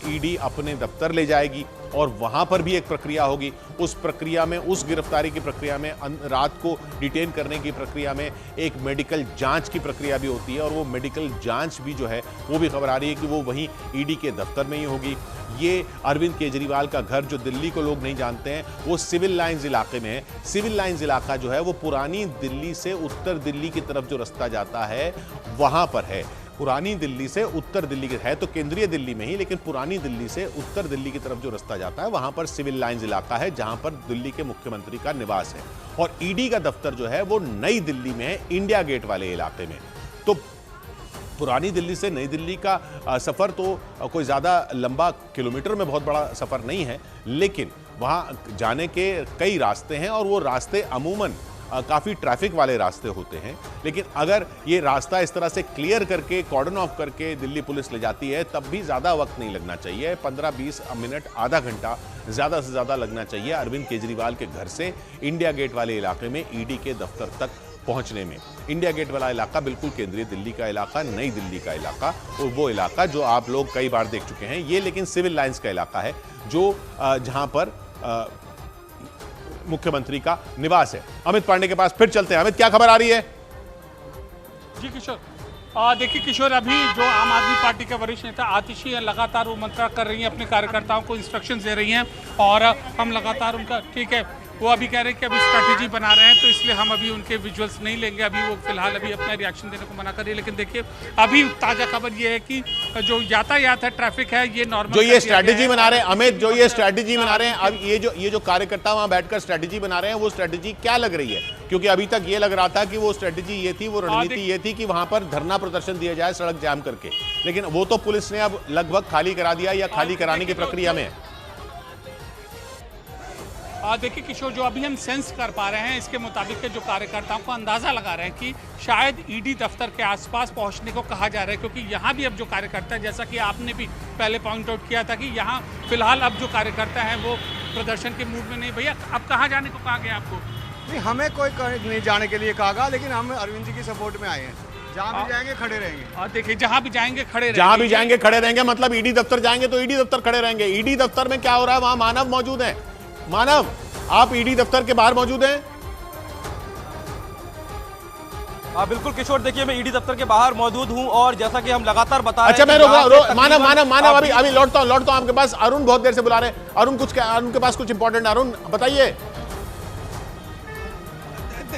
ईडी अपने दफ्तर ले जाएगी और वहां पर भी एक प्रक्रिया होगी। उस प्रक्रिया में, उस गिरफ्तारी की प्रक्रिया में, रात को डिटेन करने की प्रक्रिया में एक मेडिकल जांच की प्रक्रिया भी होती है और वो मेडिकल जांच भी जो है वो भी खबर आ रही है कि वो वहीं ईडी के दफ्तर में ही होगी। ये अरविंद केजरीवाल का घर, जो दिल्ली को लोग नहीं जानते हैं, वो सिविल लाइंस इलाके में है। सिविल लाइंस इलाका जो है वो पुरानी दिल्ली से उत्तर दिल्ली की तरफ जो रास्ता जाता है वहां पर है। पुरानी दिल्ली से उत्तर दिल्ली के है तो केंद्रीय दिल्ली में ही, लेकिन पुरानी दिल्ली से उत्तर दिल्ली की तरफ जो रास्ता जाता है वहां पर सिविल लाइंस इलाका है, जहां पर दिल्ली के मुख्यमंत्री का निवास है। और ईडी का दफ्तर जो है वो नई दिल्ली में है, इंडिया गेट वाले इलाके में। तो पुरानी दिल्ली से नई दिल्ली का सफर तो कोई ज्यादा लंबा, किलोमीटर में बहुत बड़ा सफर नहीं है, लेकिन वहां जाने के कई रास्ते हैं और वो रास्ते अमूमन काफ़ी ट्रैफिक वाले रास्ते होते हैं। लेकिन अगर ये रास्ता इस तरह से क्लियर करके, कॉर्डन ऑफ करके दिल्ली पुलिस ले जाती है तब भी ज़्यादा वक्त नहीं लगना चाहिए। 15-20 मिनट, आधा घंटा ज़्यादा से ज़्यादा लगना चाहिए अरविंद केजरीवाल के घर से इंडिया गेट वाले इलाके में ईडी के दफ्तर तक पहुंचने में। इंडिया गेट वाला इलाका बिल्कुल केंद्रीय दिल्ली का इलाका, नई दिल्ली का इलाका, और वो इलाका जो आप लोग कई बार देख चुके हैं। ये लेकिन सिविल लाइंस का इलाका है जो जहां पर मुख्यमंत्री का निवास है। अमित पांडे के पास फिर चलते हैं। अमित, क्या खबर आ रही है? जी किशोर, देखिए किशोर, अभी जो आम आदमी पार्टी के वरिष्ठ नेता आतिशी है, लगातार वो मंत्रणा कर रही हैं, अपने कार्यकर्ताओं को इंस्ट्रक्शंस दे रही हैं और हम लगातार उनका, ठीक है, वो अभी कह रहे हैं कि अभी स्ट्रैटेजी बना रहे हैं, तो इसलिए हम अभी उनके विजुअल्स नहीं लेंगे। अभी वो फिलहाल अभी अपना रिएक्शन देने को मना कर रही है। लेकिन देखिए अभी ताज़ा खबर ये है कि जो यातायात है, ट्रैफिक है, ये नॉर्मल जो ये स्ट्रैटेजी बना रहे हैं अमित, जो ये स्ट्रैटेजी बना रहे हैं, अब ये जो कार्यकर्ता वहां बैठकर स्ट्रैटेजी बना रहे हैं, वो स्ट्रैटेजी क्या लग रही है? क्योंकि अभी तक ये लग रहा था कि वो स्ट्रैटेजी ये थी, वो रणनीति ये थी कि वहां पर धरना प्रदर्शन दिया जाए सड़क जाम करके, लेकिन वो तो पुलिस ने अब लगभग खाली करा दिया या खाली कराने की प्रक्रिया में। देखिए किशोर, जो अभी हम सेंस कर पा रहे हैं, इसके मुताबिक जो कार्यकर्ताओं को अंदाजा लगा रहे हैं कि शायद ईडी दफ्तर के आसपास पहुंचने को कहा जा रहा है, क्योंकि यहाँ भी अब जो कार्यकर्ता है, जैसा कि आपने भी पहले पॉइंट आउट किया था कि यहाँ फिलहाल अब जो कार्यकर्ता हैं वो प्रदर्शन के मूड में नहीं। भैया, अब कहाँ जाने को कहा गया आपको? नहीं, हमें कोई नहीं जाने के लिए कहा गया, लेकिन हम अरविंद जी की सपोर्ट में आए हैं। जहाँ भी जाएंगे खड़े रहेंगे। और देखिए, जहाँ भी जाएंगे खड़े रहेंगे। जहाँ भी जाएंगे खड़े रहेंगे मतलब ईडी दफ्तर जाएंगे तो ईडी दफ्तर खड़े रहेंगे। ईडी दफ्तर में क्या हो रहा है? वहां मानव मौजूद है। मानव, आप ईडी दफ्तर के बाहर मौजूद हैं? बिल्कुल किशोर, देखिए मैं ईडी दफ्तर के बाहर मौजूद हूं और जैसा कि हम लगातार बता रहे हैं। अच्छा, मैं मानव अभी लौटता हूं आपके पास। अरुण बहुत देर से बुला रहे हैं। अरुण के पास कुछ इंपॉर्टेंट। अरुण बताइए।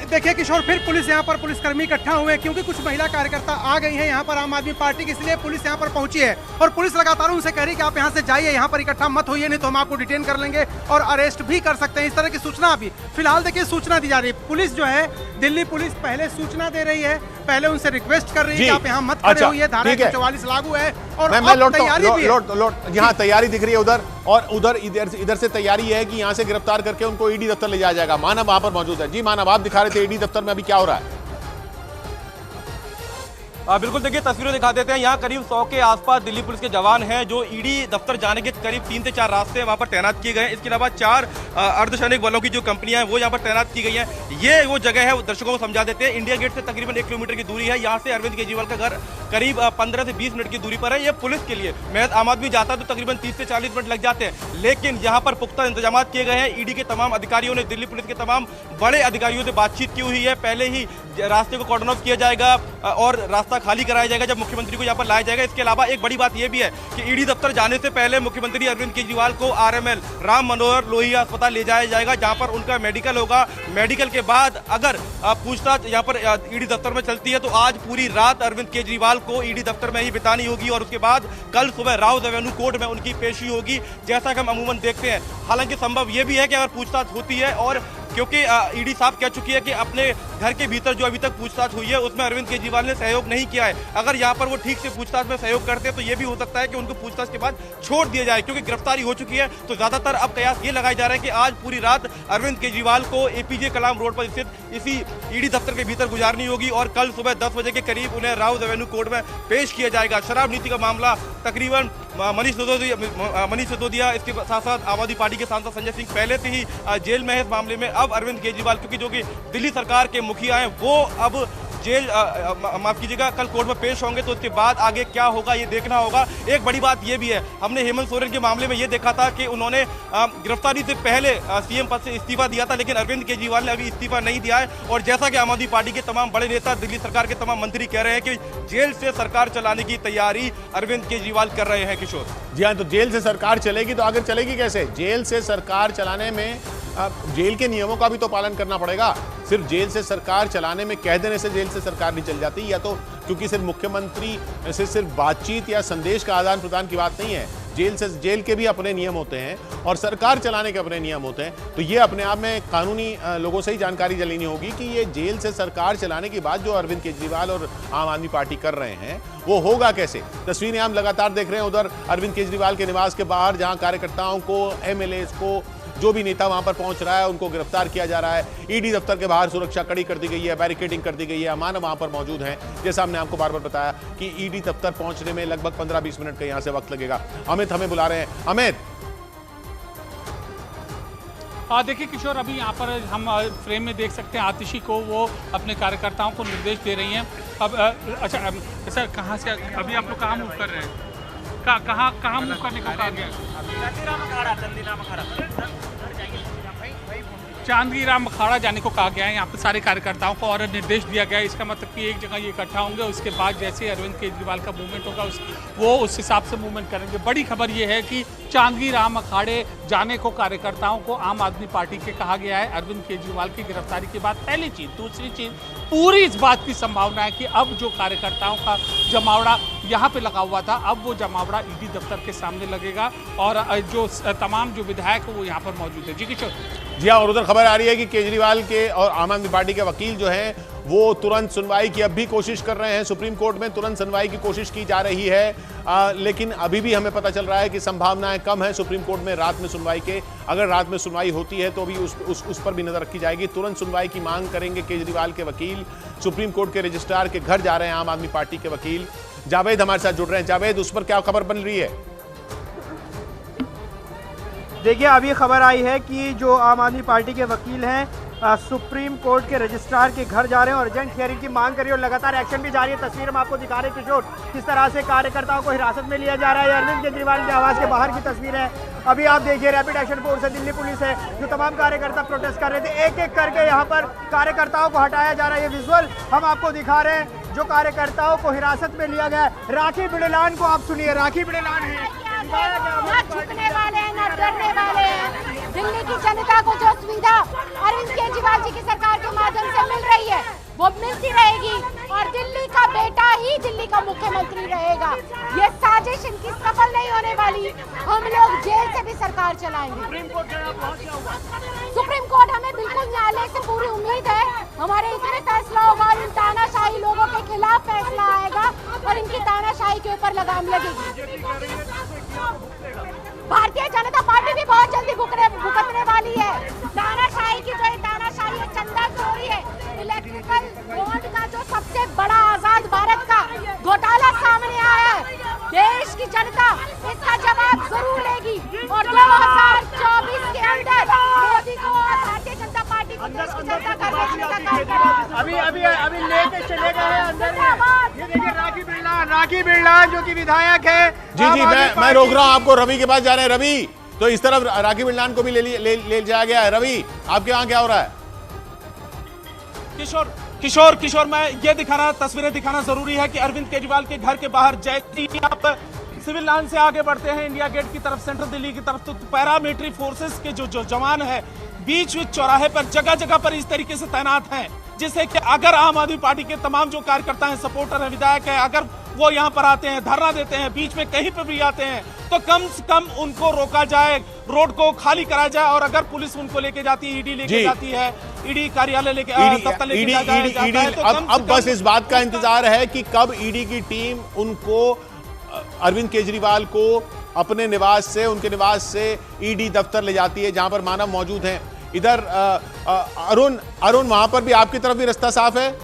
देखिए किशोर, फिर पुलिस यहाँ पर, पुलिसकर्मी इकट्ठा हुए हैं क्योंकि कुछ महिला कार्यकर्ता आ गई हैं यहाँ पर आम आदमी पार्टी की, इसलिए पुलिस यहाँ पर पहुंची है और पुलिस लगातार उनसे कह रही कि आप यहाँ से जाइए, यहाँ पर इकट्ठा मत होइए, नहीं तो हम आपको डिटेन कर लेंगे और अरेस्ट भी कर सकते हैं। इस तरह की सूचना अभी फिलहाल देखिए सूचना दी जा रही है। पुलिस जो है, दिल्ली पुलिस पहले सूचना दे रही है, पहले उनसे रिक्वेस्ट कर रही है कि आप यहाँ मत खड़े होइए, धारा 144 लागू है और तैयारी भी है। यहाँ तैयारी दिख रही है उधर, और इधर से तैयारी है कि यहाँ से गिरफ्तार करके उनको ईडी दफ्तर ले जाया जाएगा। मानव वहां पर मौजूद है। जी मानव, आप दिखा रहे थे ईडी दफ्तर में अभी क्या हो रहा है? बिल्कुल देखिए तस्वीरें दिखा देते हैं। यहाँ करीब 100 के आसपास दिल्ली पुलिस के जवान हैं जो ईडी दफ्तर जाने के करीब 3 से 4 रास्ते वहाँ पर तैनात किए गए हैं। इसके अलावा 4 अर्धसैनिक बलों की जो कंपनियां हैं वो यहाँ पर तैनात की गई हैं। ये वो जगह है, वो दर्शकों को समझा देते हैं। इंडिया गेट से तकरीबन 1 किलोमीटर की दूरी है। यहाँ से अरविंद केजरीवाल का घर करीब 15 से 20 मिनट की दूरी पर है। ये पुलिस के लिए, मैं आम आदमी जाता तो तकरीबन 30 से 40 मिनट लग जाते हैं, लेकिन यहाँ पर पुख्ता इंतजाम किए गए हैं। ईडी के तमाम अधिकारियों ने, दिल्ली पुलिस के तमाम बड़े अधिकारियों से बातचीत की हुई है। पहले ही रास्ते को कॉर्डन ऑफ किया जाएगा और रास्ता खाली कराया जाएगा जब मुख्यमंत्री को यहाँ पर लाया जाएगा। इसके अलावा एक बड़ी बात यह भी है कि ईडी दफ्तर जाने से पहले मुख्यमंत्री अरविंद केजरीवाल को आरएमएल राम मनोहर लोहिया अस्पताल ले जाया जाएगा, जहां पर उनका मेडिकल होगा। मेडिकल के बाद अगर पूछताछ यहाँ पर ईडी दफ्तर में चलती है तो आज पूरी रात अरविंद केजरीवाल को ईडी दफ्तर में ही बितानी होगी और उसके बाद कल सुबह राउज एवेन्यू कोर्ट में उनकी पेशी होगी, जैसा कि हम अमूमन देखते हैं। हालांकि संभव यह भी है कि अगर पूछताछ होती है, और क्योंकि ईडी साहब कह चुकी है कि अपने घर के भीतर जो अभी तक पूछताछ हुई है उसमें अरविंद केजरीवाल ने सहयोग नहीं किया है। अगर यहाँ पर वो ठीक से पूछताछ में सहयोग करते हैं तो ये भी हो सकता है कि उनको पूछताछ के बाद छोड़ दिया जाए, क्योंकि गिरफ्तारी हो चुकी है। तो ज्यादातर अब कयास ये लगाया जा रहा है कि आज पूरी रात अरविंद केजरीवाल को एपीजे कलाम रोड पर स्थित इसी ईडी दफ्तर के भीतर गुजारनी होगी और कल सुबह 10 बजे के करीब उन्हें राउज एवेन्यू कोर्ट में पेश किया जाएगा। शराब नीति का मामला तकरीबन मनीष सिसोदिया, इसके साथ साथ आम आदमी पार्टी के सांसद संजय सिंह पहले से ही जेल में है इस मामले में। अब अरविंद केजरीवाल, क्योंकि जो कि दिल्ली सरकार के मुखिया हैं, वो अब जेल माफ कीजिएगा कल कोर्ट में पेश होंगे, तो उसके बाद आगे क्या होगा ये देखना होगा। एक बड़ी बात ये भी है, हमने हेमंत सोरेन के मामले में ये देखा था कि उन्होंने गिरफ्तारी से पहले सीएम पद से इस्तीफा दिया था, लेकिन अरविंद केजरीवाल ने अभी इस्तीफा नहीं दिया है। और जैसा कि आम आदमी पार्टी के तमाम बड़े नेता, दिल्ली सरकार के तमाम मंत्री कह रहे हैं कि जेल से सरकार चलाने की तैयारी अरविंद केजरीवाल कर रहे हैं। किशोर जी हाँ, तो जेल से सरकार चलेगी तो आगे चलेगी कैसे? जेल से सरकार चलाने में जेल के नियमों का भी तो पालन करना पड़ेगा। सिर्फ जेल से सरकार चलाने में कह देने से जेल से सरकार नहीं चल जाती, या तो क्योंकि सिर्फ मुख्यमंत्री से सिर्फ बातचीत या संदेश का आदान प्रदान की बात नहीं है। जेल के भी अपने नियम होते हैं और सरकार चलाने के अपने नियम होते हैं। तो ये अपने आप में कानूनी लोगों से ही जानकारी लेनी होगी कि ये जेल से सरकार चलाने की बात जो अरविंद केजरीवाल और आम आदमी पार्टी कर रहे हैं वो होगा कैसे। तस्वीरें हम लगातार देख रहे हैं उधर अरविंद केजरीवाल के निवास के बाहर, जहां कार्यकर्ताओं को, एमएलएस को, जो भी नेता वहां पर पहुंच रहा है उनको गिरफ्तार किया जा रहा है। ईडी दफ्तर के बाहर सुरक्षा कड़ी कर दी गई है, बैरिकेडिंग कर दी गई है, अमान वहां पर मौजूद हैं। जैसा हमने आपको बार बार बताया कि ईडी दफ्तर पहुंचने में लगभग 15-20 मिनट का यहां से वक्त लगेगा। अमित हमें बुला रहे हैं। अमित, देखिए किशोर, अभी यहाँ पर हम फ्रेम में देख सकते हैं आतिशी को, वो अपने कार्यकर्ताओं को निर्देश दे रही हैं। अब अच्छा सर, कहाँ से अभी आप लोग कहाँ मूव कर रहे हैं? कहाँ मूव करने को कहा गया? चांदगी राम अखाड़ा जाने को कहा गया है यहाँ पर सारे कार्यकर्ताओं को, और निर्देश दिया गया है। इसका मतलब कि एक जगह ये इकट्ठा होंगे, उसके बाद जैसे अरविंद केजरीवाल का मूवमेंट होगा वो उस हिसाब से मूवमेंट करेंगे। बड़ी खबर ये है कि चांदगी राम अखाड़े जाने को कार्यकर्ताओं को आम आदमी पार्टी के कहा गया है अरविंद केजरीवाल की गिरफ्तारी के बाद। पहली चीज। दूसरी चीज, पूरी इस बात की संभावना है कि अब जो कार्यकर्ताओं का जमावड़ा यहाँ पे लगा हुआ था, अब वो जमावड़ा ईडी दफ्तर के सामने लगेगा और जो तमाम जो विधायक वो यहाँ पर मौजूद है। जी किशोर। जी हाँ, और उधर खबर आ रही है कि केजरीवाल के और आम आदमी पार्टी के वकील जो हैं वो तुरंत सुनवाई की अब भी कोशिश कर रहे हैं। सुप्रीम कोर्ट में तुरंत सुनवाई की कोशिश की जा रही है, लेकिन अभी भी हमें पता चल रहा है कि संभावनाएं कम है सुप्रीम कोर्ट में रात में सुनवाई के। अगर रात में सुनवाई होती है तो भी उस पर भी नजर रखी जाएगी। तुरंत सुनवाई की मांग करेंगे केजरीवाल के वकील। सुप्रीम कोर्ट के रजिस्ट्रार के घर जा रहे हैं आम आदमी पार्टी के वकील। जावेद हमारे साथ जुड़ रहे हैं। जावेद, उस पर क्या खबर बन रही है? देखिए, अभी खबर आई है कि जो आम आदमी पार्टी के वकील हैं सुप्रीम कोर्ट के रजिस्ट्रार के घर जा रहे हैं और अर्जेंट हियरिंग की मांग करी और लगातार एक्शन भी जारी है। तस्वीर हम आपको दिखा रहे हैं किशोर, किस तरह से कार्यकर्ताओं को हिरासत में लिया जा रहा है। अरविंद केजरीवाल के आवास के बाहर की तस्वीर है। अभी आप देखिए, रैपिड एक्शन फोर्स है, दिल्ली पुलिस है, जो तमाम कार्यकर्ता प्रोटेस्ट कर रहे थे, एक एक करके यहाँ पर कार्यकर्ताओं को हटाया जा रहा है। ये विजुअल हम आपको दिखा रहे हैं जो कार्यकर्ताओं को हिरासत में लिया गया है। राखी बिड़लान को आप सुनिए। राखी बिड़लान है, ना झुकने वाले हैं ना डरने वाले हैं। दिल्ली की जनता को जो सुविधा अरविंद केजरीवाल जी की सरकार के माध्यम से मिल रही है वो मिलती रहेगी और दिल्ली का बेटा ही दिल्ली का मुख्यमंत्री रहेगा। ये साजिश इनकी सफल नहीं होने वाली। हम लोग जेल से भी सरकार चलाएंगे। सुप्रीम कोर्ट हमें बिल्कुल न्यायालय से पूरी उम्मीद है, हमारे इतने फैसला होगा और इन तानाशाही लोगों के खिलाफ फैसला आएगा और इनकी तानाशाही के ऊपर लगाम लगेगी। भारतीय जनता पार्टी भी बहुत जल्दी भुगतने वाली है। तानाशाही की जो तानाशाही है, चंदा चोरी है, इलेक्ट्रिकल बोर्ड का जो सबसे बड़ा आजाद भारत का अभी लेके चले गए हैं अंदर। ये देखिए राखी बिरला जो कि विधायक है। जी मैं रोक रहा हूं आपको, रवि के पास जा रहे हैं। रवि, तो इस तरफ राखी बिरलान को भी ले जाया गया है। रवि, आपके वहां क्या हो रहा है? किशोर मैं ये तस्वीरें दिखाना जरूरी है कि अरविंद केजरीवाल के घर के बाहर जैसे ही आप सिविल लाइन से आगे बढ़ते हैं इंडिया गेट की तरफ, सेंट्रल दिल्ली की तरफ, तो पैरामिलिट्री फोर्सेस के जो जवान है बीच चौराहे पर जगह जगह पर इस तरीके से तैनात हैं, जिससे कि अगर आम आदमी पार्टी के तमाम जो कार्यकर्ता हैं, सपोर्टर हैं, विधायक हैं, अगर वो यहाँ पर आते हैं, धरना देते हैं, बीच में कहीं पर भी आते हैं, तो कम से कम उनको रोका जाए, रोड को खाली कराया जाए। और अगर पुलिस उनको लेके जाती है, ईडी लेके जाती है, ईडी कार्यालय लेके दफ्तर लेके जाता है, तो अब बस इस बात का इंतजार है कि कब ईडी की टीम उनको, अरविंद केजरीवाल को अपने निवास से, उनके निवास से ईडी दफ्तर ले जाती है, जहां पर मानव मौजूद हैं। इधर अरुण, वहां पर भी आपकी तरफ भी रास्ता साफ है?